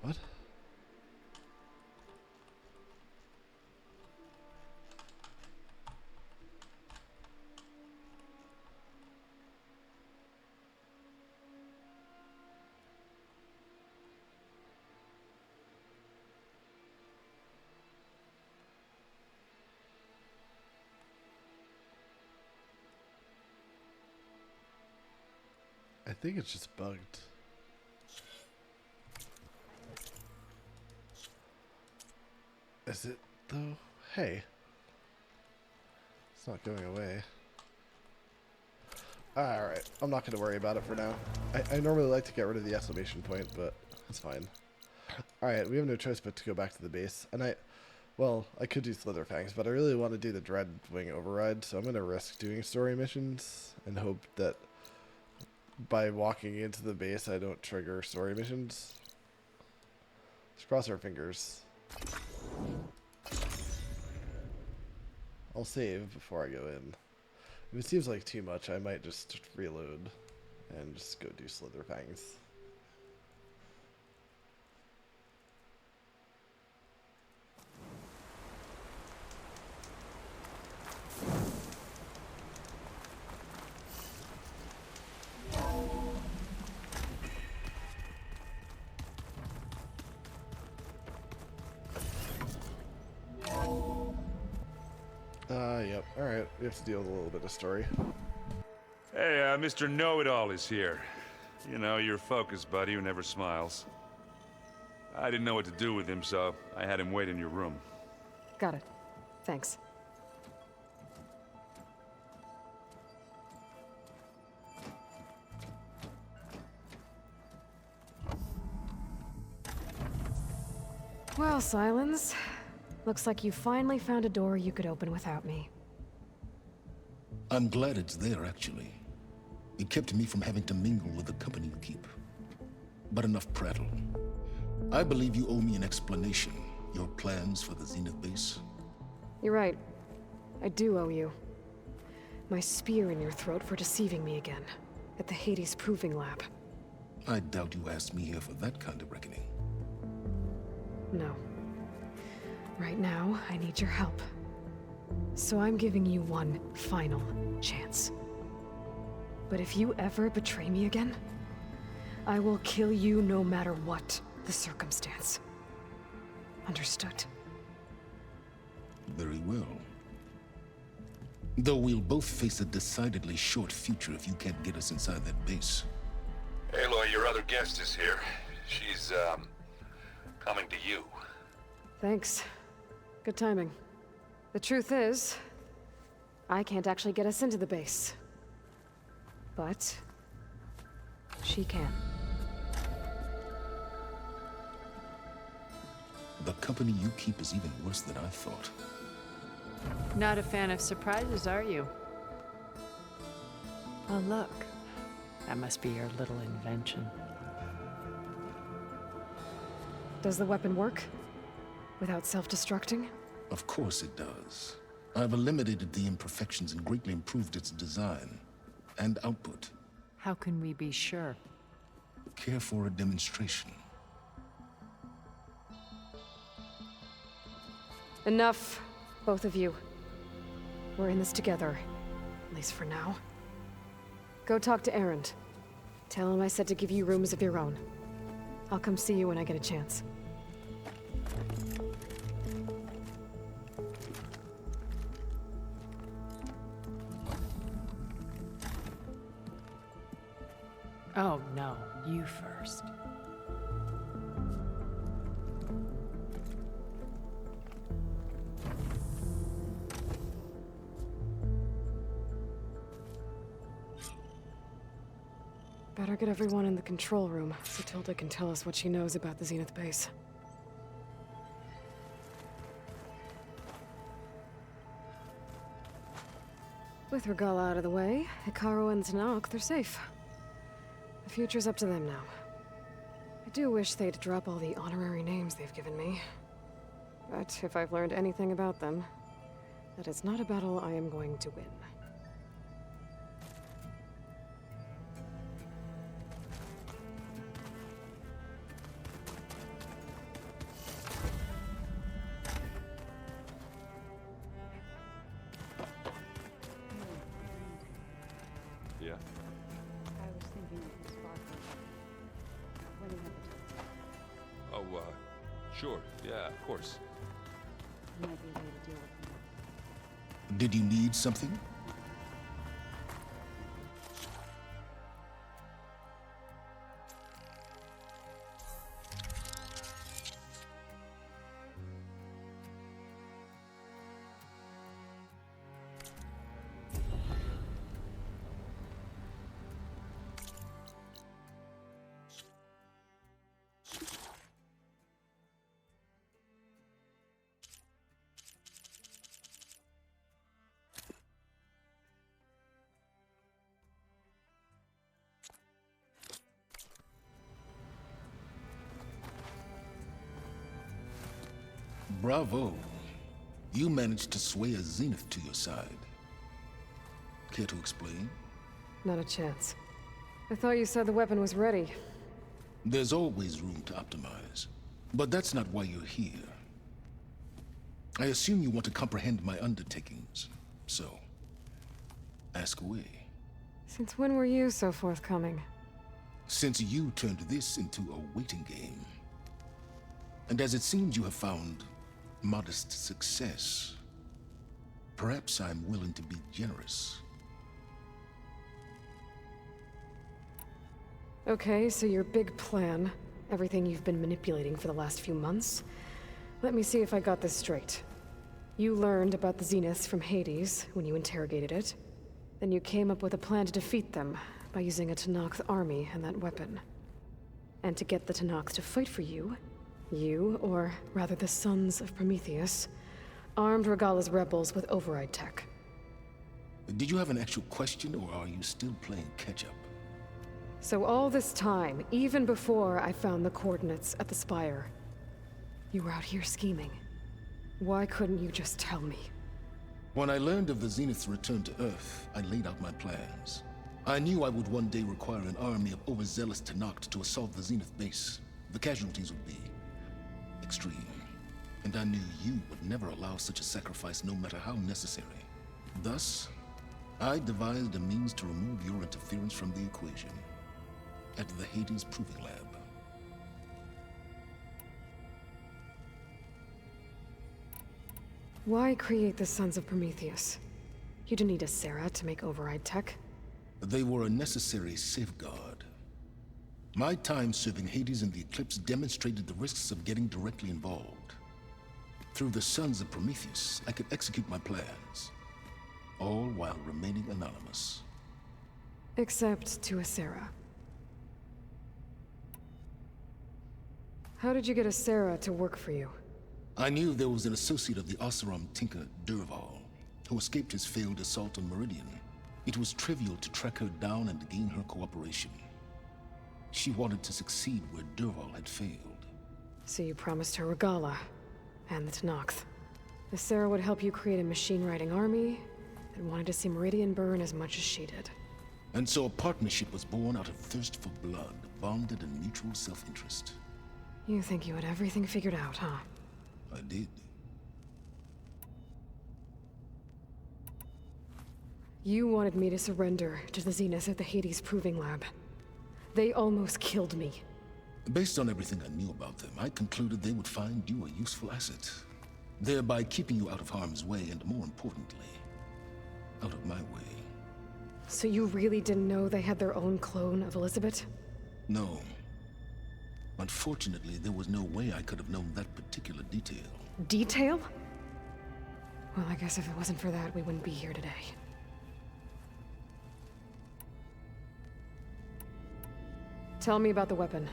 what? I think it's just bugged. Is it though? Hey. It's not going away. Alright, I'm not going to worry about it for now. I normally like to get rid of the exclamation point, but it's fine. Alright, we have no choice but to go back to the base. And well, I could do Slitherfangs, but I really want to do the Dreadwing Override, so I'm going to risk doing story missions and hope that by walking into the base, I don't trigger story missions. Let's cross our fingers. I'll save before I go in. If it seems like too much, I might just reload and just go do Slither Fangs. Yep. Alright, we have to deal with a little bit of story. Hey, Mr. Know-It-All is here. You know, your focus buddy who never smiles. I didn't know what to do with him, so I had him wait in your room. Got it. Thanks. Well, Silence. Looks like you finally found a door you could open without me. I'm glad it's there, actually. It kept me from having to mingle with the company you keep. But enough prattle. I believe you owe me an explanation. Your plans for the Zenith base? You're right. I do owe you. My spear in your throat for deceiving me again. At the Hades Proving Lab. I doubt you asked me here for that kind of reckoning. No. Right now, I need your help. So I'm giving you one final chance. But if you ever betray me again, I will kill you no matter what the circumstance. Understood? Very well. Though we'll both face a decidedly short future if you can't get us inside that base. Aloy, your other guest is here. She's, coming to you. Thanks. Good timing. The truth is, I can't actually get us into the base. But she can. The company you keep is even worse than I thought. Not a fan of surprises, are you? Oh, look. That must be your little invention. Does the weapon work? Without self-destructing? Of course it does. I've eliminated the imperfections and greatly improved its design and output. How can we be sure? Care for a demonstration? Enough, both of you. We're in this together, at least for now. Go talk to Erend. Tell him I said to give you rooms of your own. I'll come see you when I get a chance. Oh, no. You first. Better get everyone in the control room so Tilda can tell us what she knows about the Zenith base. With Regala out of the way, Hikaru and Zanok, they're safe. The future's up to them now. I do wish they'd drop all the honorary names they've given me. But if I've learned anything about them, that is not a battle I am going to win. Yeah. I was thinking of the sparkle. When you have the time. Oh, sure. Yeah, of course. Might be a way to deal with them. Did you need something? Bravo. You managed to sway a Zenith to your side. Care to explain? Not a chance. I thought you said the weapon was ready. There's always room to optimize. But that's not why you're here. I assume you want to comprehend my undertakings. So, ask away. Since when were you so forthcoming? Since you turned this into a waiting game. And as it seems you have found modest success, perhaps I'm willing to be generous. Okay, so your big plan, everything you've been manipulating for the last few months. Let me see if I got this straight. You learned about the Zeniths from Hades when you interrogated it. Then you came up with a plan to defeat them by using a Tenakth army and that weapon. And to get the Tenakth to fight for you, or rather the Sons of Prometheus, armed Regalla's rebels with override tech. Did you have an actual question, or are you still playing catch-up? So all this time, even before I found the coordinates at the Spire, you were out here scheming. Why couldn't you just tell me? When I learned of the Zenith's return to Earth, I laid out my plans. I knew I would one day require an army of overzealous Tenakth to assault the Zenith base. The casualties would be extreme. And I knew you would never allow such a sacrifice, no matter how necessary. Thus, I devised a means to remove your interference from the equation. At the Hades Proving Lab. Why create the Sons of Prometheus? You didn't need a Sarah to make override tech. They were a necessary safeguard. My time serving Hades in the Eclipse demonstrated the risks of getting directly involved. Through the Sons of Prometheus, I could execute my plans, all while remaining anonymous. Except to a Sarah. How did you get a Sarah to work for you? I knew there was an associate of the Oseram tinker, Durval, who escaped his failed assault on Meridian. It was trivial to track her down and gain her cooperation. She wanted to succeed where Durval had failed. So you promised her Regalla, and the Tenakth. The Sarah would help you create a machine-riding army that wanted to see Meridian burn as much as she did. And so a partnership was born out of thirst for blood, bonded in mutual self-interest. You think you had everything figured out, huh? I did. You wanted me to surrender to the Zenith at the Hades Proving Lab. They almost killed me. Based on everything I knew about them, I concluded they would find you a useful asset, thereby keeping you out of harm's way and, more importantly, out of my way. So you really didn't know they had their own clone of Elizabeth? No. Unfortunately, there was no way I could have known that particular detail. Detail? Well, I guess if it wasn't for that, we wouldn't be here today. Tell me about the weapon.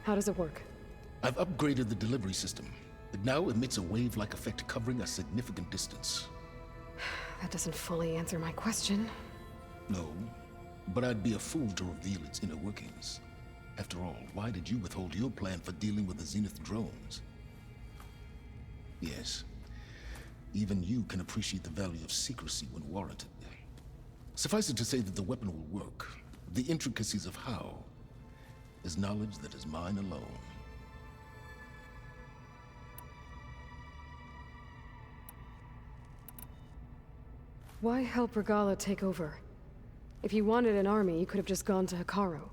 How does it work? I've upgraded the delivery system. It now emits a wave-like effect covering a significant distance. That doesn't fully answer my question. No, but I'd be a fool to reveal its inner workings. After all, why did you withhold your plan for dealing with the Zenith drones? Yes, even you can appreciate the value of secrecy when warranted. Suffice it to say that the weapon will work. The intricacies of how is knowledge that is mine alone. Why help Regalla take over? If you wanted an army, you could have just gone to Hekarro.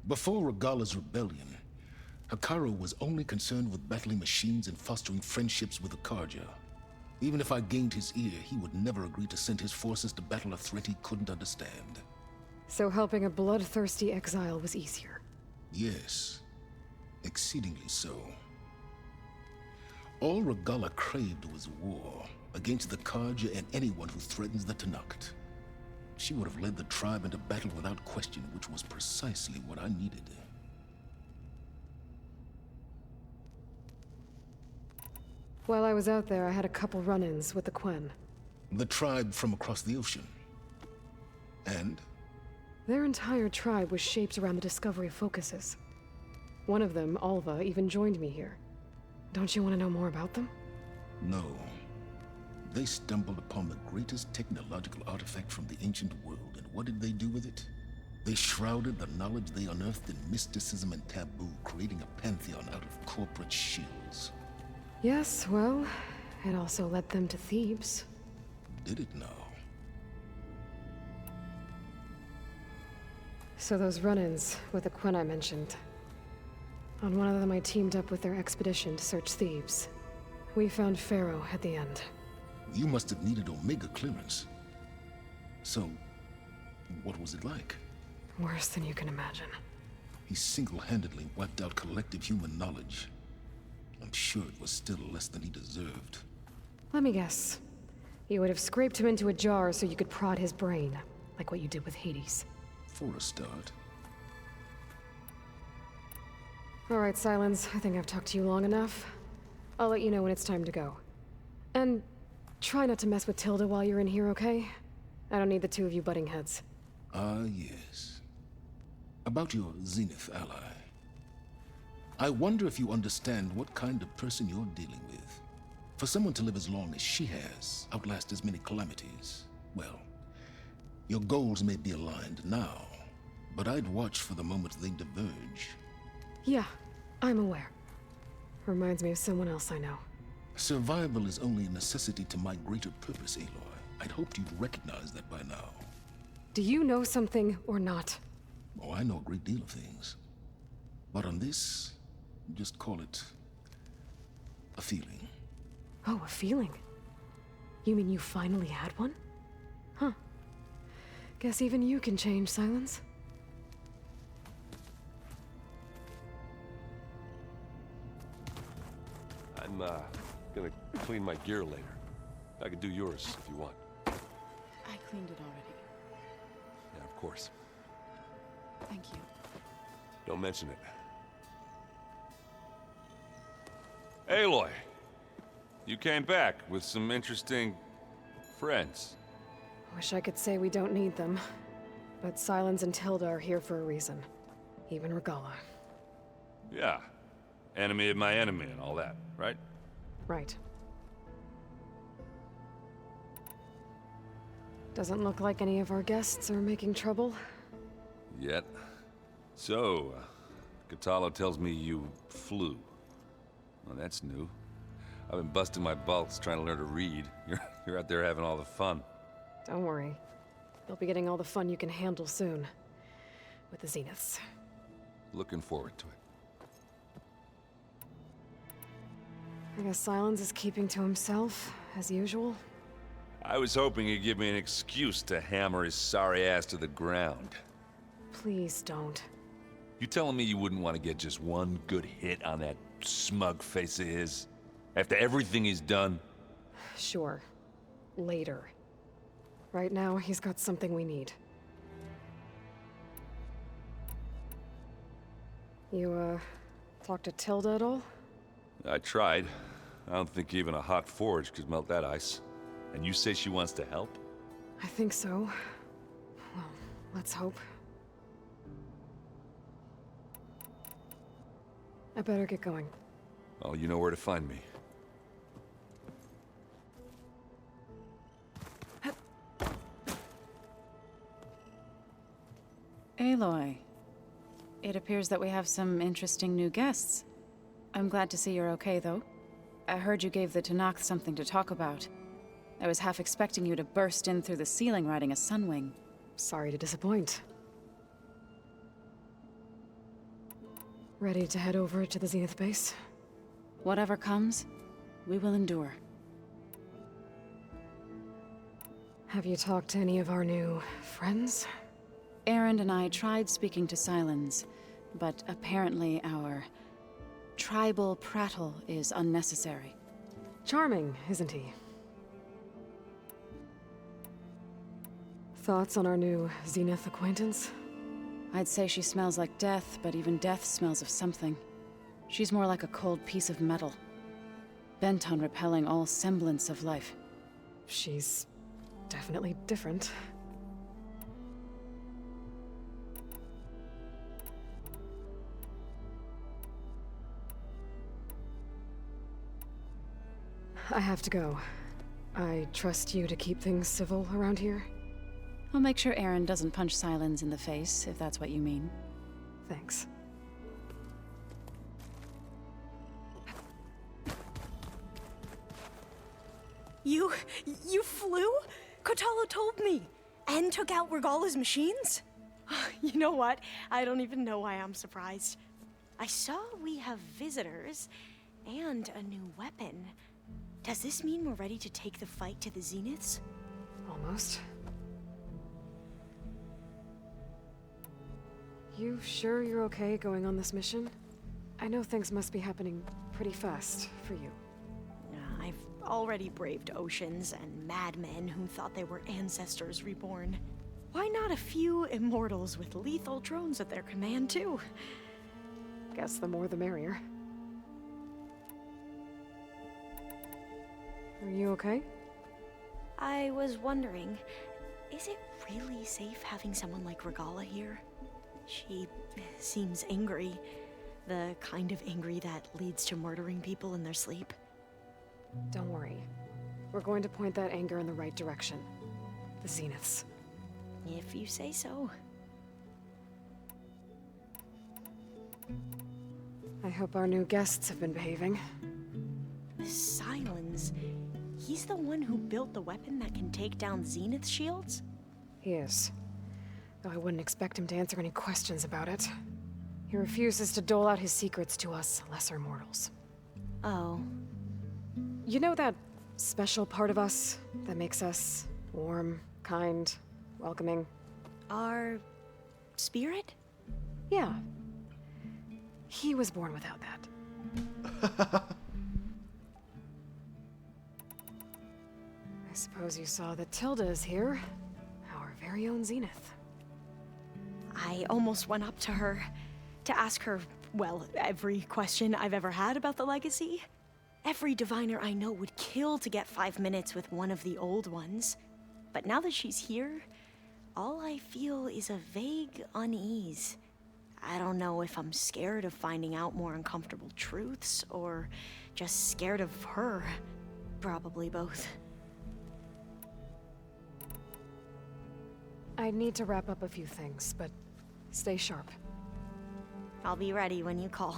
Before Regalla's rebellion, Hekarro was only concerned with battling machines and fostering friendships with the Karja. Even if I gained his ear, he would never agree to send his forces to battle a threat he couldn't understand. So helping a bloodthirsty exile was easier? Yes, exceedingly so. All Regalla craved was war against the Karja and anyone who threatens the Tenakth. She would have led the tribe into battle without question, which was precisely what I needed. While I was out there, I had a couple run-ins with the Quen. The tribe from across the ocean. And? Their entire tribe was shaped around the discovery of focuses. One of them, Alva, even joined me here. Don't you want to know more about them? No. They stumbled upon the greatest technological artifact from the ancient world, and what did they do with it? They shrouded the knowledge they unearthed in mysticism and taboo, creating a pantheon out of corporate shields. Yes, well, it also led them to Thebes. Did it now? So those run-ins with the Quen I mentioned. On one of them I teamed up with their expedition to search Thebes. We found Pharaoh at the end. You must have needed Omega clearance. So, what was it like? Worse than you can imagine. He single-handedly wiped out collective human knowledge. I'm sure it was still less than he deserved. Let me guess. You would have scraped him into a jar so you could prod his brain, like what you did with Hades. For a start. All right, Silence. I think I've talked to you long enough. I'll let you know when it's time to go. And try not to mess with Tilda while you're in here, okay? I don't need the two of you butting heads. Ah, yes. About your Zenith ally. I wonder if you understand what kind of person you're dealing with. For someone to live as long as she has, outlast as many calamities, well, your goals may be aligned now, but I'd watch for the moment they diverge. Yeah, I'm aware. Reminds me of someone else I know. Survival is only a necessity to my greater purpose, Aloy. I'd hoped you'd recognize that by now. Do you know something or not? Oh, I know a great deal of things. But on this, just call it a feeling. Oh, a feeling? You mean you finally had one? Huh. Guess even you can change, Silence. I'm, gonna clean my gear later. I could do yours if you want. I cleaned it already. Yeah, of course. Thank you. Don't mention it. Aloy! You came back with some interesting friends. Wish I could say we don't need them. But Silence and Tilda are here for a reason. Even Regala. Yeah. Enemy of my enemy and all that, right? Right. Doesn't look like any of our guests are making trouble. Yet. So, Katalo tells me you flew. Well, that's new. I've been busting my balls trying to learn to read. You're out there having all the fun. Don't worry. You'll be getting all the fun you can handle soon. With the Zeniths. Looking forward to it. I guess Silence is keeping to himself, as usual. I was hoping he'd give me an excuse to hammer his sorry ass to the ground. Please don't. You telling me you wouldn't want to get just one good hit on that smug face of his? After everything he's done? Sure. Later. Right now, he's got something we need. You, talk to Tilda at all? I tried. I don't think even a hot forge could melt that ice. And you say she wants to help? I think so. Well, let's hope. I better get going. Oh, you know where to find me. Aloy, it appears that we have some interesting new guests. I'm glad to see you're okay, though. I heard you gave the Tenakth something to talk about. I was half expecting you to burst in through the ceiling riding a sunwing. Sorry to disappoint. Ready to head over to the Zenith base? Whatever comes, we will endure. Have you talked to any of our new friends? Erend and I tried speaking to Silence, but apparently our tribal prattle is unnecessary. Charming, isn't he? Thoughts on our new Zenith acquaintance? I'd say she smells like death, but even death smells of something. She's more like a cold piece of metal, bent on repelling all semblance of life. She's definitely different. I have to go. I trust you to keep things civil around here. I'll make sure Aaron doesn't punch Silence in the face, if that's what you mean. Thanks. You flew? Kotalo told me. And took out Regala's machines? You know what? I don't even know why I'm surprised. I saw we have visitors and a new weapon. Does this mean we're ready to take the fight to the Zeniths? Almost. You sure you're okay going on this mission? I know things must be happening pretty fast for you. I've already braved oceans and madmen who thought they were ancestors reborn. Why not a few immortals with lethal drones at their command, too? Guess the more the merrier. Are you okay? I was wondering, is it really safe having someone like Regala here? She seems angry. The kind of angry that leads to murdering people in their sleep. Don't worry. We're going to point that anger in the right direction. The Zeniths. If you say so. I hope our new guests have been behaving. Silence. He's the one who built the weapon that can take down Zenith shields? He is. Though I wouldn't expect him to answer any questions about it. He refuses to dole out his secrets to us lesser mortals. Oh. You know that special part of us that makes us warm, kind, welcoming? Our spirit? Yeah. He was born without that. I suppose you saw that Tilda is here. Our very own Zenith. I almost went up to her to ask her, well, every question I've ever had about the legacy. Every diviner I know would kill to get 5 minutes with one of the old ones. But now that she's here, all I feel is a vague unease. I don't know if I'm scared of finding out more uncomfortable truths, or just scared of her. Probably both. I need to wrap up a few things, but stay sharp. I'll be ready when you call.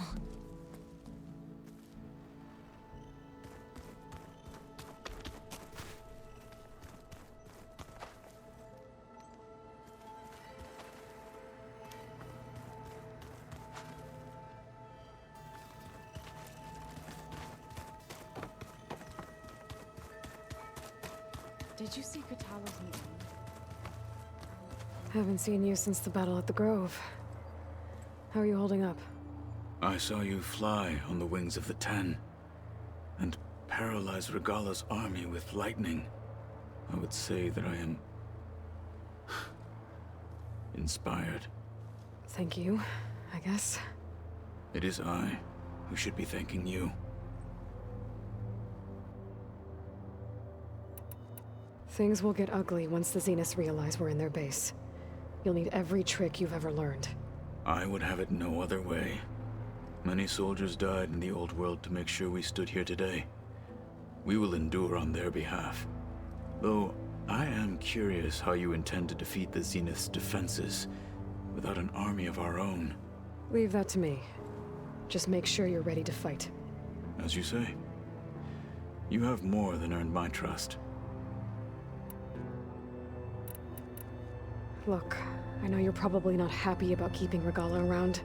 Did you see Katala's meeting? Haven't seen you since the battle at the Grove. How are you holding up? I saw you fly on the wings of the Ten, and paralyze Regala's army with lightning. I would say that I am inspired. Thank you, I guess. It is I who should be thanking you. Things will get ugly once the Zeniths realize we're in their base. You'll need every trick you've ever learned. I would have it no other way. Many soldiers died in the old world to make sure we stood here today. We will endure on their behalf. Though, I am curious how you intend to defeat the Zenith's defenses without an army of our own. Leave that to me. Just make sure you're ready to fight. As you say. You have more than earned my trust. Look, I know you're probably not happy about keeping Regala around,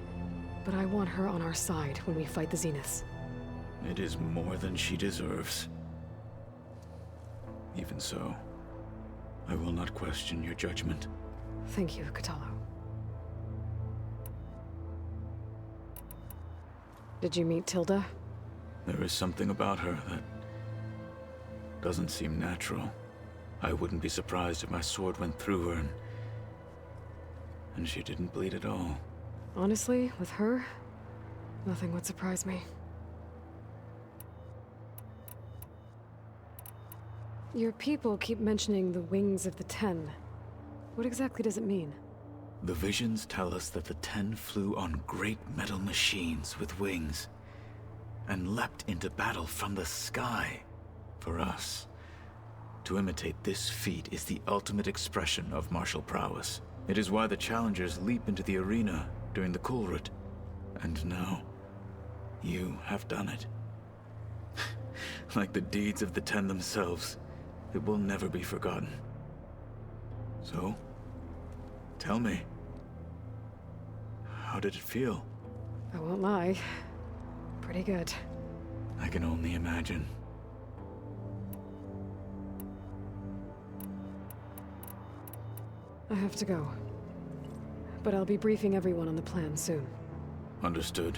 but I want her on our side when we fight the Zeniths. It is more than she deserves. Even so, I will not question your judgment. Thank you, Katalo. Did you meet Tilda? There is something about her that doesn't seem natural. I wouldn't be surprised if my sword went through her and she didn't bleed at all. Honestly, with her, nothing would surprise me. Your people keep mentioning the wings of the Ten. What exactly does it mean? The visions tell us that the Ten flew on great metal machines with wings and leapt into battle from the sky. For us, to imitate this feat is the ultimate expression of martial prowess. It is why the challengers leap into the arena during the Kulrut. And now, you have done it. Like the deeds of the Ten themselves, it will never be forgotten. So, tell me, how did it feel? I won't lie. Pretty good. I can only imagine. I have to go. But I'll be briefing everyone on the plan soon. Understood.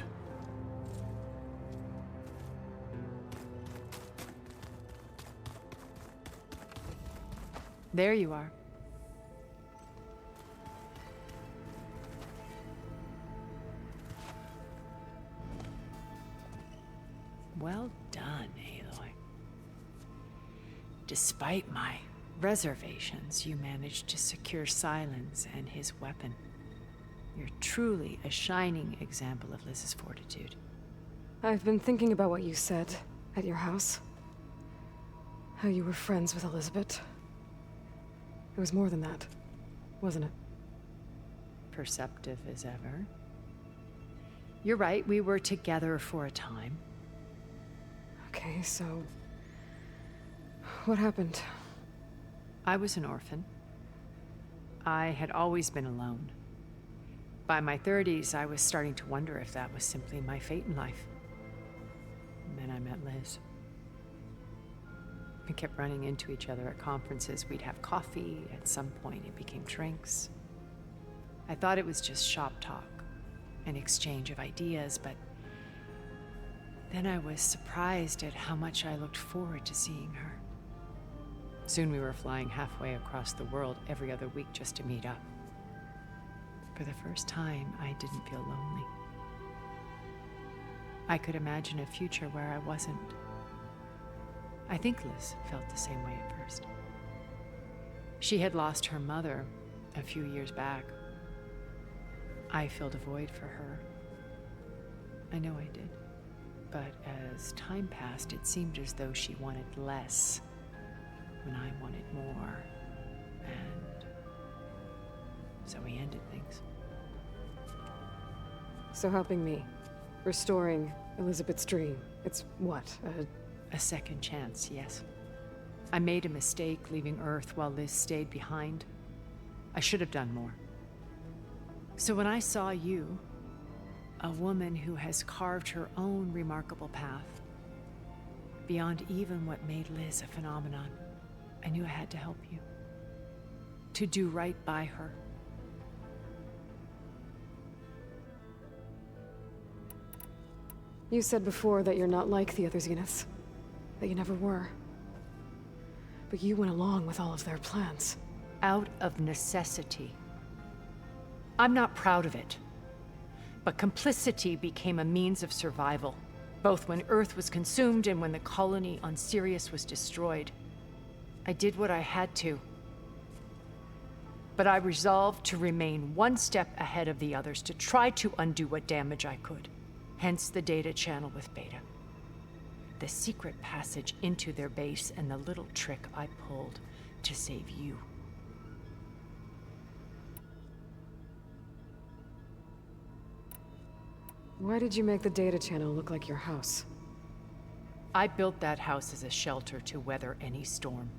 There you are. Well done, Aloy. Despite my reservations, you managed to secure Silence and his weapon. You're truly a shining example of Liz's fortitude. I've been thinking about what you said at your house. How you were friends with Elizabeth. It was more than that, wasn't it? Perceptive as ever. You're right, we were together for a time. Okay, so... what happened? I was an orphan. I had always been alone. By my 30s, I was starting to wonder if that was simply my fate in life. And then I met Liz. We kept running into each other at conferences. We'd have coffee. At some point, it became drinks. I thought it was just shop talk, an exchange of ideas, but then I was surprised at how much I looked forward to seeing her. Soon we were flying halfway across the world every other week just to meet up. For the first time, I didn't feel lonely. I could imagine a future where I wasn't. I think Liz felt the same way at first. She had lost her mother a few years back. I filled a void for her. I know I did. But as time passed, it seemed as though she wanted less when I wanted more. And so we ended things. So helping me. Restoring Elizabeth's dream. It's what, a second chance, yes. I made a mistake leaving Earth while Liz stayed behind. I should have done more. So when I saw you, a woman who has carved her own remarkable path, beyond even what made Liz a phenomenon, I knew I had to help you. To do right by her. You said before that you're not like the other Zeniths. That you never were. But you went along with all of their plans. Out of necessity. I'm not proud of it. But complicity became a means of survival, both when Earth was consumed and when the colony on Sirius was destroyed. I did what I had to. But I resolved to remain one step ahead of the others, to try to undo what damage I could. Hence the data channel with Beta. The secret passage into their base and the little trick I pulled to save you. Why did you make the data channel look like your house? I built that house as a shelter to weather any storm.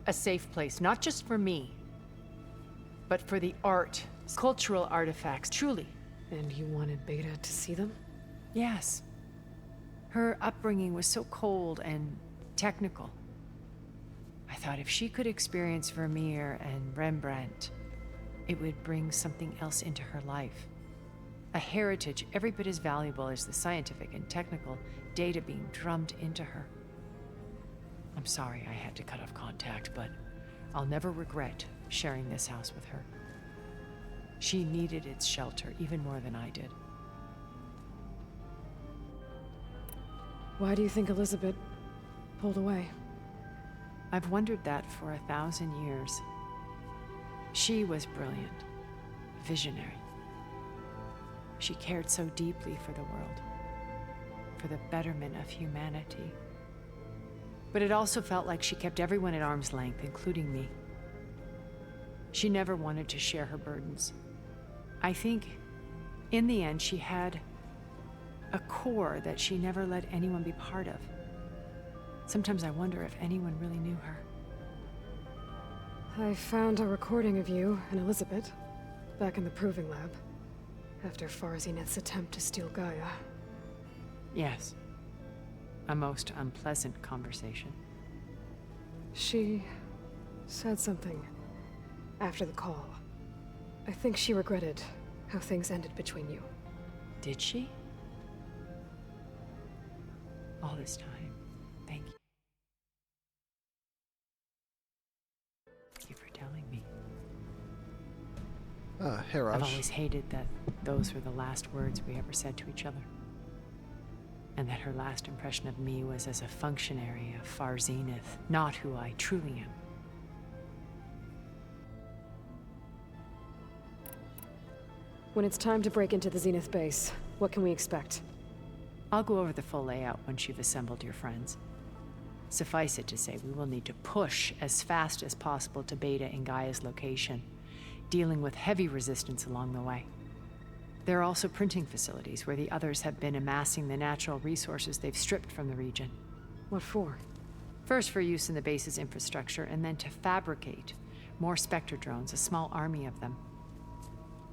A safe place, not just for me, but for the art, cultural artifacts, truly. And you wanted Beta to see them? Yes. Her upbringing was so cold and technical. I thought if she could experience Vermeer and Rembrandt, it would bring something else into her life. A heritage every bit as valuable as the scientific and technical data being drummed into her. I'm sorry I had to cut off contact, but I'll never regret sharing this house with her. She needed its shelter even more than I did. Why do you think Elizabeth pulled away? I've wondered that for 1,000 years. She was brilliant, visionary. She cared so deeply for the world, for the betterment of humanity. But it also felt like she kept everyone at arm's length, including me. She never wanted to share her burdens. I think, in the end, she had a core that she never let anyone be part of. Sometimes I wonder if anyone really knew her. I found a recording of you and Elizabeth back in the proving lab after Farzineth's attempt to steal Gaia. Yes. A most unpleasant conversation. She said something after the call. I think she regretted how things ended between you. Did she? All this time. Thank you. Thank you for telling me. Hey, Raj. I've always hated that those were the last words we ever said to each other. And that her last impression of me was as a functionary of Far Zenith, not who I truly am. When it's time to break into the Zenith base, what can we expect? I'll go over the full layout once you've assembled your friends. Suffice it to say, we will need to push as fast as possible to Beta and Gaia's location, dealing with heavy resistance along the way. There are also printing facilities where the others have been amassing the natural resources they've stripped from the region. What for? First for use in the base's infrastructure, and then to fabricate more Spectre drones, a small army of them.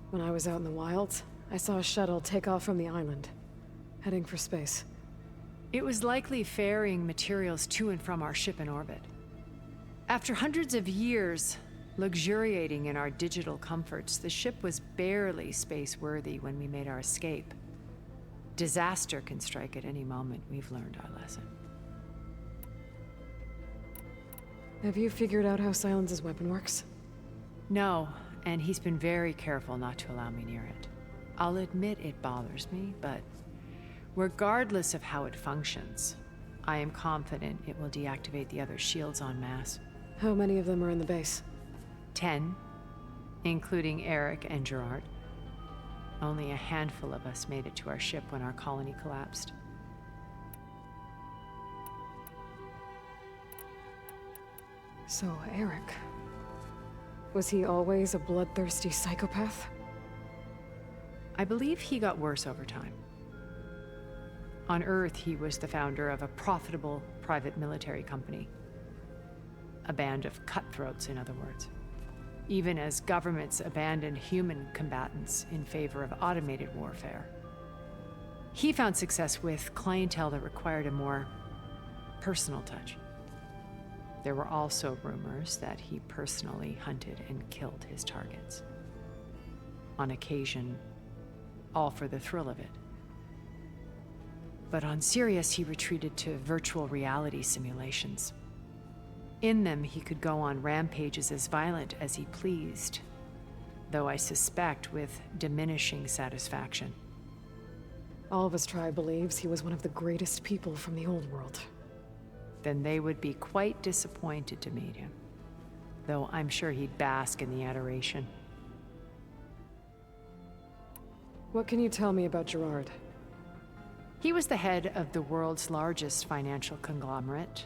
When I was out in the wilds, I saw a shuttle take off from the island, heading for space. It was likely ferrying materials to and from our ship in orbit. After hundreds of years luxuriating in our digital comforts, the ship was barely space-worthy when we made our escape. Disaster can strike at any moment. We've learned our lesson. Have you figured out how Silence's weapon works? No, and he's been very careful not to allow me near it. I'll admit it bothers me, but regardless of how it functions, I am confident it will deactivate the other shields en masse. How many of them are in the base? 10, including Eric and Gerard. Only a handful of us made it to our ship when our colony collapsed. So, Eric. Was he always a bloodthirsty psychopath? I believe he got worse over time. On Earth, he was the founder of a profitable private military company. A band of cutthroats, in other words. Even as governments abandoned human combatants in favor of automated warfare. He found success with clientele that required a more personal touch. There were also rumors that he personally hunted and killed his targets. On occasion, all for the thrill of it. But on Sirius, he retreated to virtual reality simulations. In them, he could go on rampages as violent as he pleased, though I suspect with diminishing satisfaction. All of his tribe believes he was one of the greatest people from the old world. Then they would be quite disappointed to meet him, though I'm sure he'd bask in the adoration. What can you tell me about Gerard? He was the head of the world's largest financial conglomerate,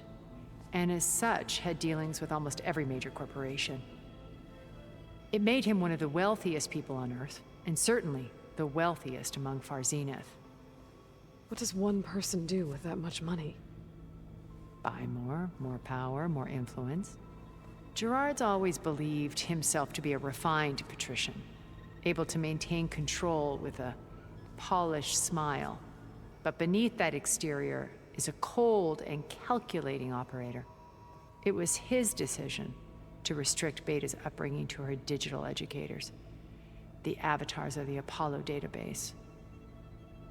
and as such had dealings with almost every major corporation. It made him one of the wealthiest people on Earth, and certainly the wealthiest among Far Zenith. What does one person do with that much money? Buy more power, more influence. Gerard's always believed himself to be a refined patrician, able to maintain control with a polished smile. But beneath that exterior is a cold and calculating operator. It was his decision to restrict Beta's upbringing to her digital educators, the avatars of the Apollo database,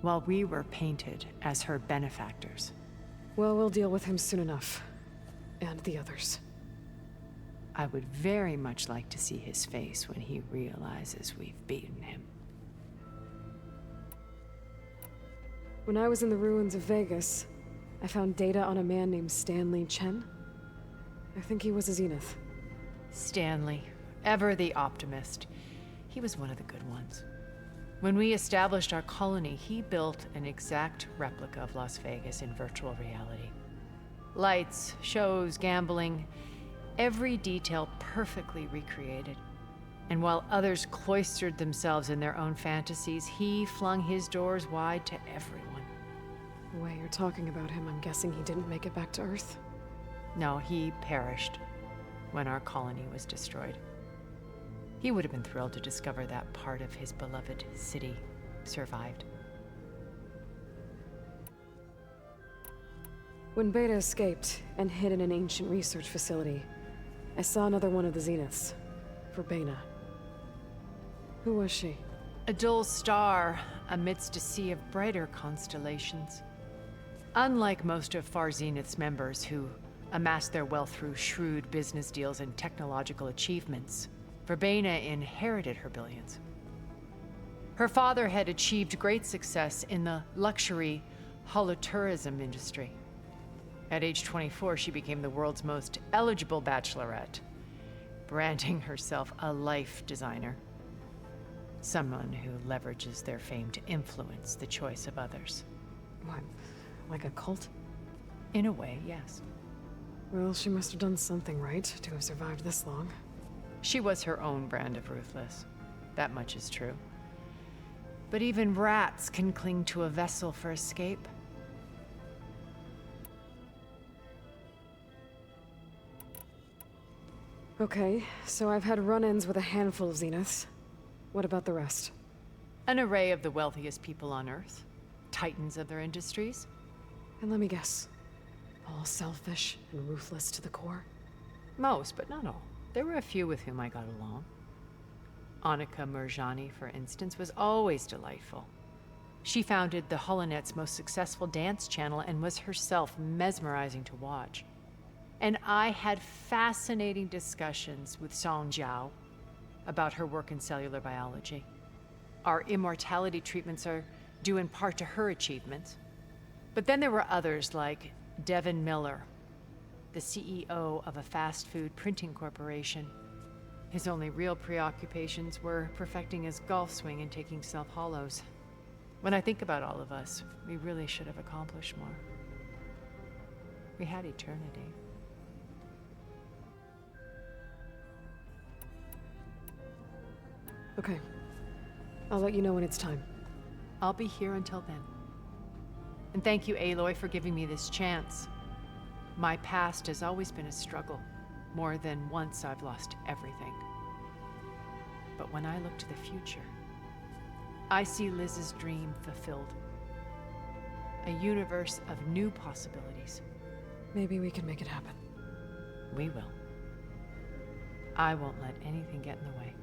while we were painted as her benefactors. Well, we'll deal with him soon enough. And the others. I would very much like to see his face when he realizes we've beaten him. When I was in the ruins of Vegas, I found data on a man named Stanley Chen. I think he was a Zenith. Stanley, ever the optimist. He was one of the good ones. When we established our colony, he built an exact replica of Las Vegas in virtual reality. Lights, shows, gambling, every detail perfectly recreated. And while others cloistered themselves in their own fantasies, he flung his doors wide to everyone. The way you're talking about him, I'm guessing he didn't make it back to Earth? No, he perished when our colony was destroyed. He would have been thrilled to discover that part of his beloved city survived. When Beta escaped and hid in an ancient research facility, I saw another one of the Zeniths, Verbena. Who was she? A dull star amidst a sea of brighter constellations. Unlike most of Far Zenith's members who amassed their wealth through shrewd business deals and technological achievements, Verbena inherited her billions. Her father had achieved great success in the luxury holotourism industry. At age 24, she became the world's most eligible bachelorette, branding herself a life designer. Someone who leverages their fame to influence the choice of others. What, like a cult? In a way, yes. Well, she must have done something right to have survived this long. She was her own brand of ruthless. That much is true. But even rats can cling to a vessel for escape. Okay, so I've had run-ins with a handful of Zeniths. What about the rest? An array of the wealthiest people on Earth. Titans of their industries. And let me guess. All selfish and ruthless to the core? Most, but not all. There were a few with whom I got along. Annika Murjani, for instance, was always delightful. She founded the Holonet's most successful dance channel and was herself mesmerizing to watch. And I had fascinating discussions with Song Jiao about her work in cellular biology. Our immortality treatments are due in part to her achievements. But then there were others like Devin Miller, the CEO of a fast food printing corporation. His only real preoccupations were perfecting his golf swing and taking self-hollows. When I think about all of us, we really should have accomplished more. We had eternity. Okay. I'll let you know when it's time. I'll be here until then. And thank you, Aloy, for giving me this chance. My past has always been a struggle. More than once I've lost everything. But when I look to the future, I see Liz's dream fulfilled. A universe of new possibilities. Maybe we can make it happen. We will. I won't let anything get in the way.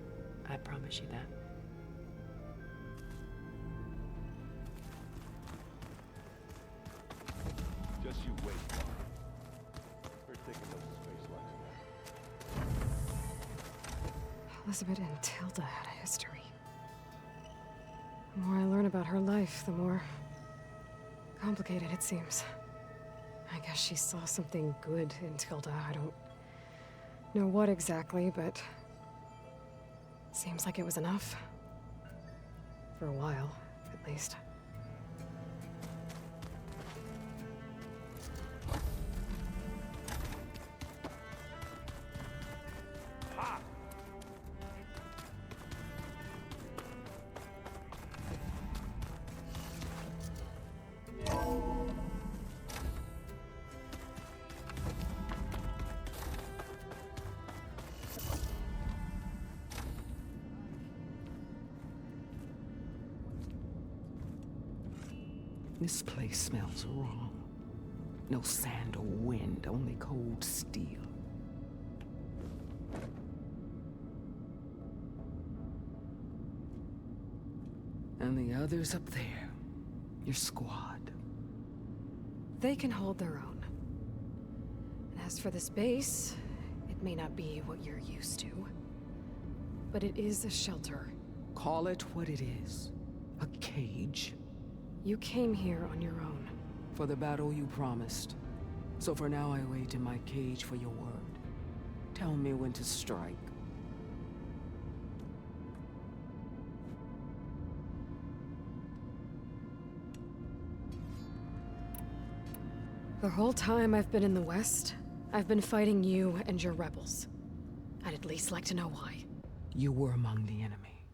I promise you that. Just you wait, Mark. We're taking those space lines now. Elizabeth and Tilda had a history. The more I learn about her life, the more complicated it seems. I guess she saw something good in Tilda. I don't know what exactly, but seems like it was enough. For a while, at least. This place smells wrong. No sand or wind, only cold steel. And the others up there, your squad. They can hold their own. And as for this base, it may not be what you're used to. But it is a shelter. Call it what it is. A cage. You came here on your own. For the battle you promised. So for now I wait in my cage for your word. Tell me when to strike. The whole time I've been in the West, I've been fighting you and your rebels. I'd at least like to know why. You were among the enemy.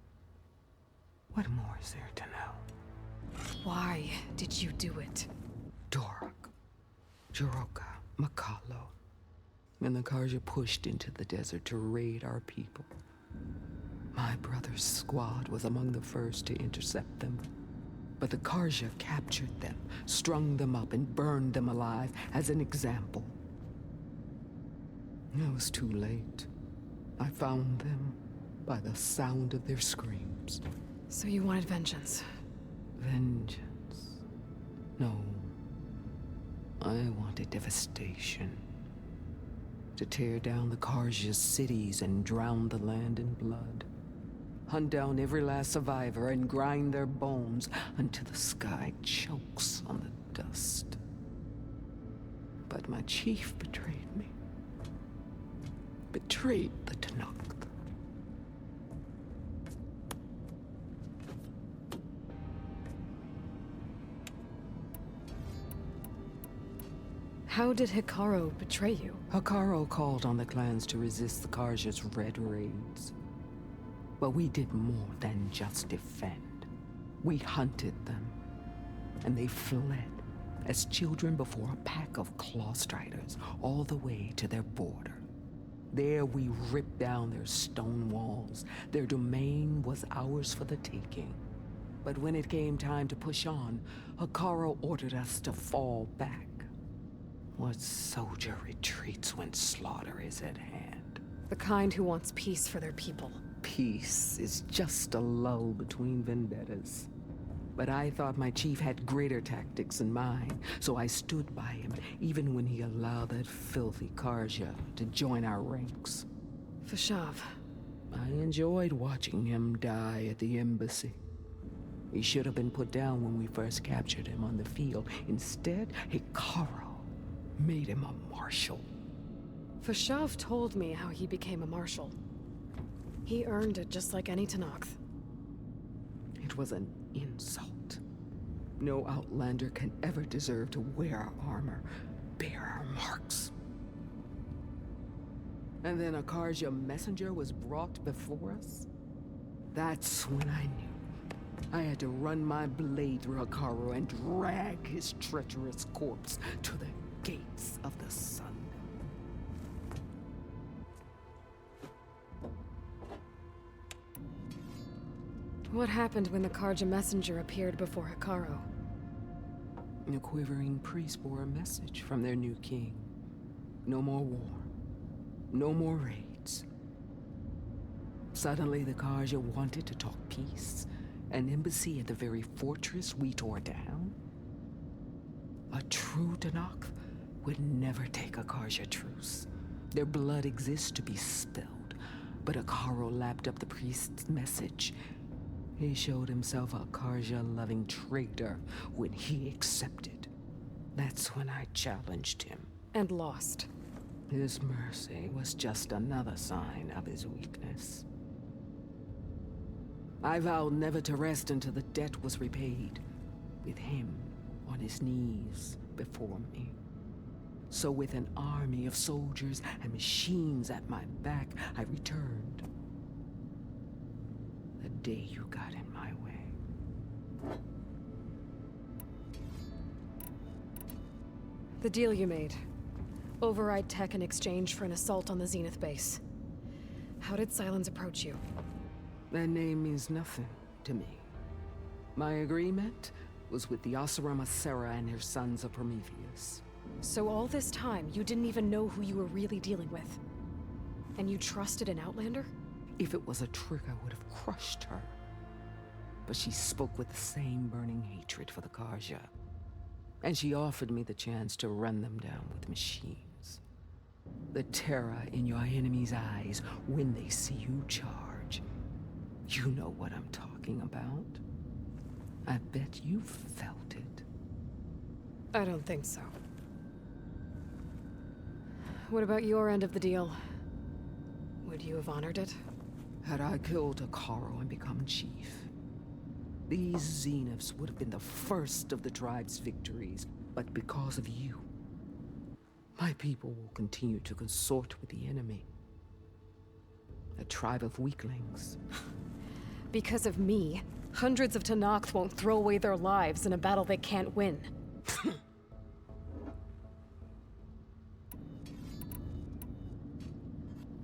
What more is there to know? Why did you do it? Dorak, Jiroka, Makalo, and the Karja pushed into the desert to raid our people. My brother's squad was among the first to intercept them. But the Karja captured them, strung them up, and burned them alive as an example. It was too late. I found them by the sound of their screams. So you wanted vengeance? Vengeance? No. I wanted devastation. To tear down the Karja's cities and drown the land in blood. Hunt down every last survivor and grind their bones until the sky chokes on the dust. But my chief betrayed me. Betrayed the Tanakh. How did Hikaru betray you? Hikaru called on the clans to resist the Karja's red raids. But we did more than just defend. We hunted them, and they fled as children before a pack of claw striders all the way to their border. There we ripped down their stone walls. Their domain was ours for the taking. But when it came time to push on, Hikaru ordered us to fall back. What soldier retreats when slaughter is at hand? The kind who wants peace for their people. Peace is just a lull between vendettas. But I thought my chief had greater tactics than mine, so I stood by him, even when he allowed that filthy Karja to join our ranks. Fashav. I enjoyed watching him die at the embassy. He should have been put down when we first captured him on the field. Instead, Hikaru made him a marshal. Fashav told me how he became a marshal. He earned it just like any Tanakh. It was an insult. No outlander can ever deserve to wear our armor, bear our marks. And then a Karja messenger was brought before us? That's when I knew. I had to run my blade through Hikaru and drag his treacherous corpse to the gates of the sun. What happened when the Karja messenger appeared before Hikaru? A quivering priest bore a message from their new king. No more war. No more raids. Suddenly the Karja wanted to talk peace. An embassy at the very fortress we tore down? A true Tanakh would never take a Karja truce. Their blood exists to be spilled. But Hikaru lapped up the priest's message. He showed himself a Karja-loving traitor when he accepted. That's when I challenged him. And lost. His mercy was just another sign of his weakness. I vowed never to rest until the debt was repaid, with him on his knees before me. So with an army of soldiers and machines at my back, I returned. The day you got in my way. The deal you made. Override tech in exchange for an assault on the Zenith base. How did Silence approach you? That name means nothing to me. My agreement was with the Asura Sera and her sons of Prometheus. So all this time, you didn't even know who you were really dealing with? And you trusted an Outlander? If it was a trick, I would have crushed her. But she spoke with the same burning hatred for the Karja. And she offered me the chance to run them down with machines. The terror in your enemy's eyes when they see you charge. You know what I'm talking about. I bet you felt it. I don't think so. What about your end of the deal? Would you have honored it? Had I killed Hikaru and become chief, these Zeniths would have been the first of the tribe's victories. But because of you, My people will continue to consort with the enemy. A tribe of weaklings. Because of me, hundreds of Tenakth won't throw away their lives in a battle they can't win.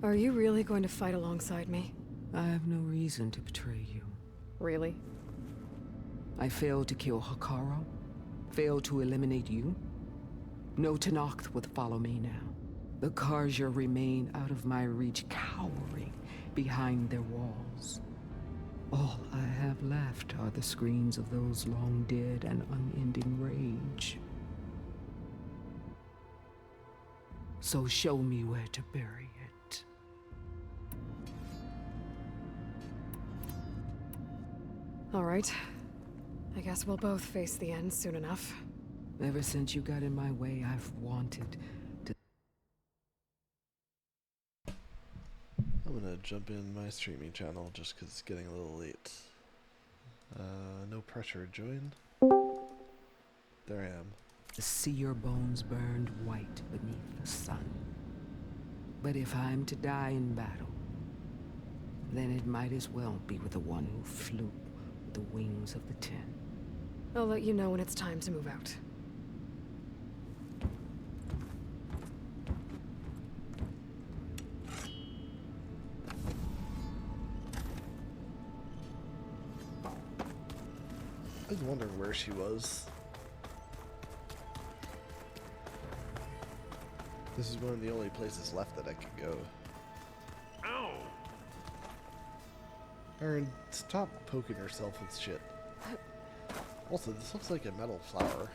Are you really going to fight alongside me? I have no reason to betray you. Really? I failed to kill Hakaro, failed to eliminate you. No Tenakth would follow me now. The Karja remain out of my reach, cowering behind their walls. All I have left are the screams of those long dead and unending rage. So show me where to bury it. All right. I guess we'll both face the end soon enough. Ever since you got in my way, I've wanted to... I'm gonna jump in my streaming channel just because it's getting a little late. No pressure, join. There I am. To see your bones burned white beneath the sun. But if I'm to die in battle, then it might as well be with the one who flew with the wings of the 10. I'll let you know when it's time to move out. I was wondering where she was. This is one of the only places left that I could go. Ow! Aaron, stop poking yourself with shit. Also, this looks like a metal flower.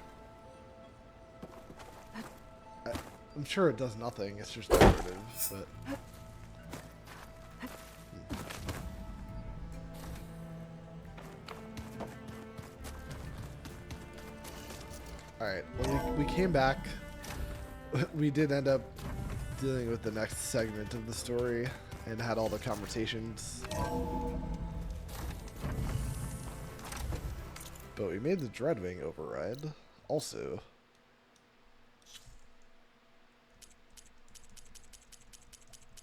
I'm sure it does nothing, it's just decorative, but... Alright, well, we came back. We did end up dealing with the next segment of the story and had all the conversations. But we made the Dreadwing override. Also,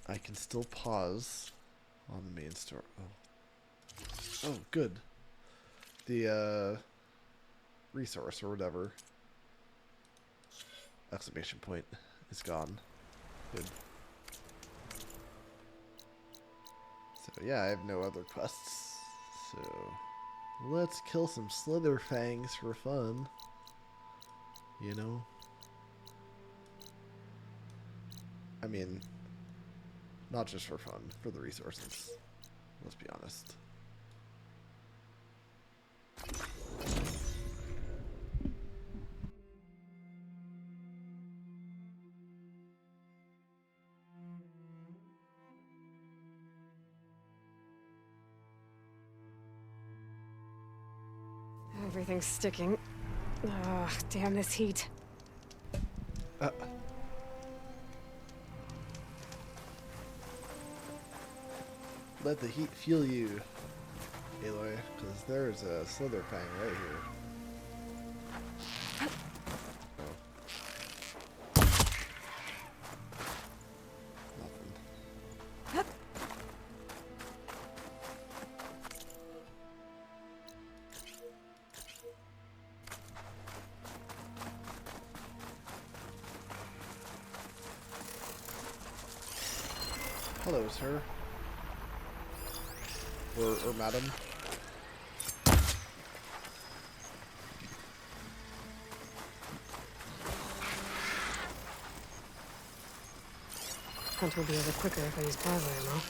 I can still pause on the main story. Oh, good. The resource or whatever. Exclamation point is gone. Good. So yeah, I have no other quests. So let's kill some slither fangs for fun. You know? I mean, not just for fun, for the resources. Let's be honest. Everything's sticking. Ugh, damn this heat. Let the heat fuel you, Aloy, because there's a slither fang right here. Hello, sir. Or madam. Hunt will be over quicker if I use plasma ammo.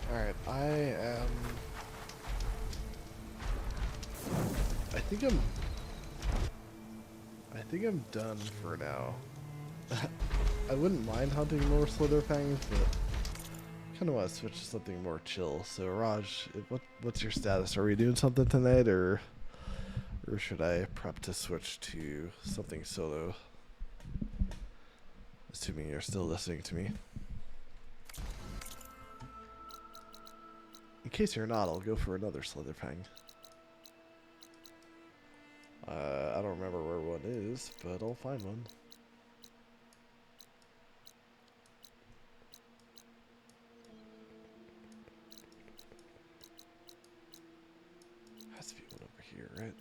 Alright, I think I'm done for now. I wouldn't mind hunting more Slitherfangs, but I kind of want to switch to something more chill. So Raj, what's your status? Are we doing something tonight, or should I prep to switch to something solo? Assuming you're still listening to me. In case you're not, I'll go for another Slitherfang. I don't remember where one is, but I'll find one. Has to be one over here, right?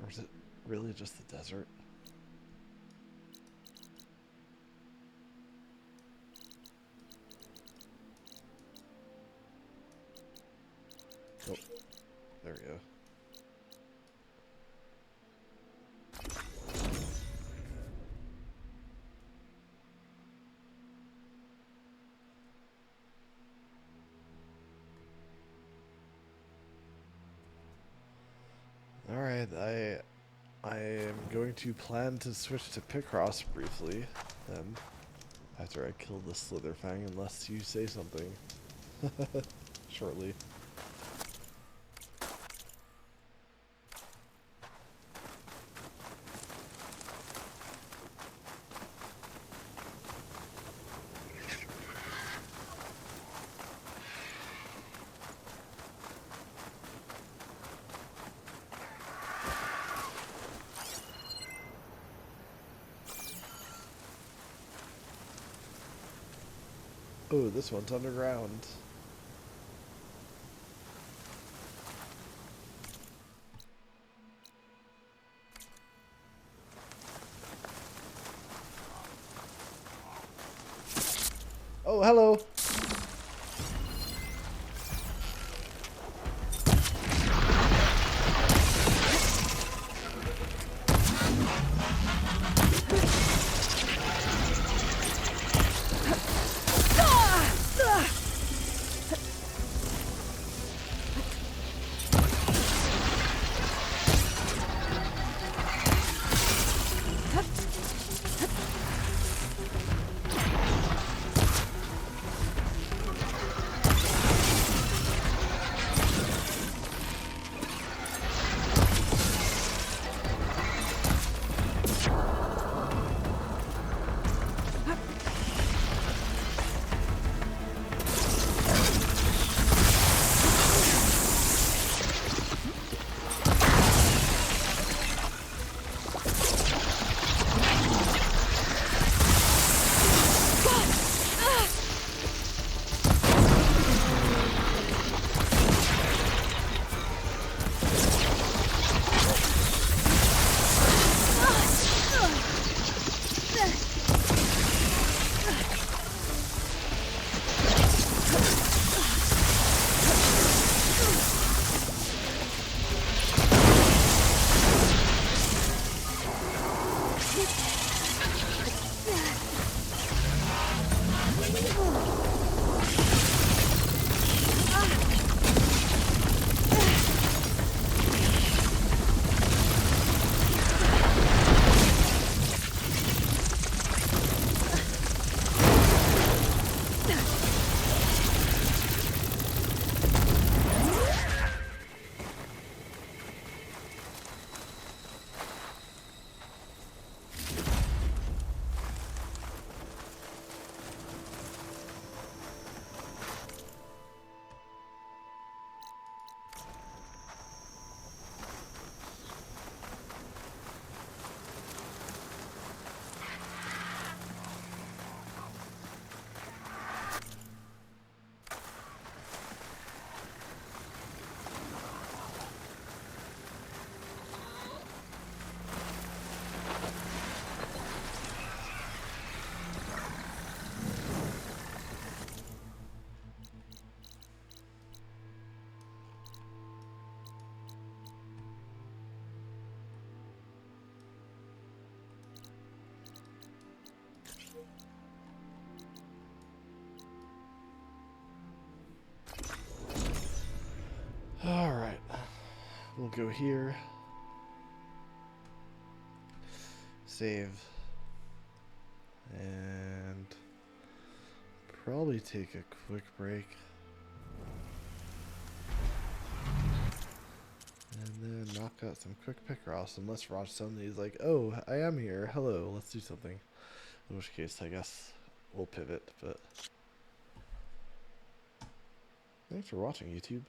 Or is it really just the desert? Oh, there we go. Alright, I am going to plan to switch to Picross briefly, then, after I kill the Slitherfang, unless you say something shortly. Oh, this one's underground. Oh, hello. we'll go here. Save. And probably take a quick break. And then knock out some quick pick Ross, unless Ross suddenly is like, oh, I am here. Hello, let's do something. In which case, I guess we'll pivot, but thanks for watching, YouTube.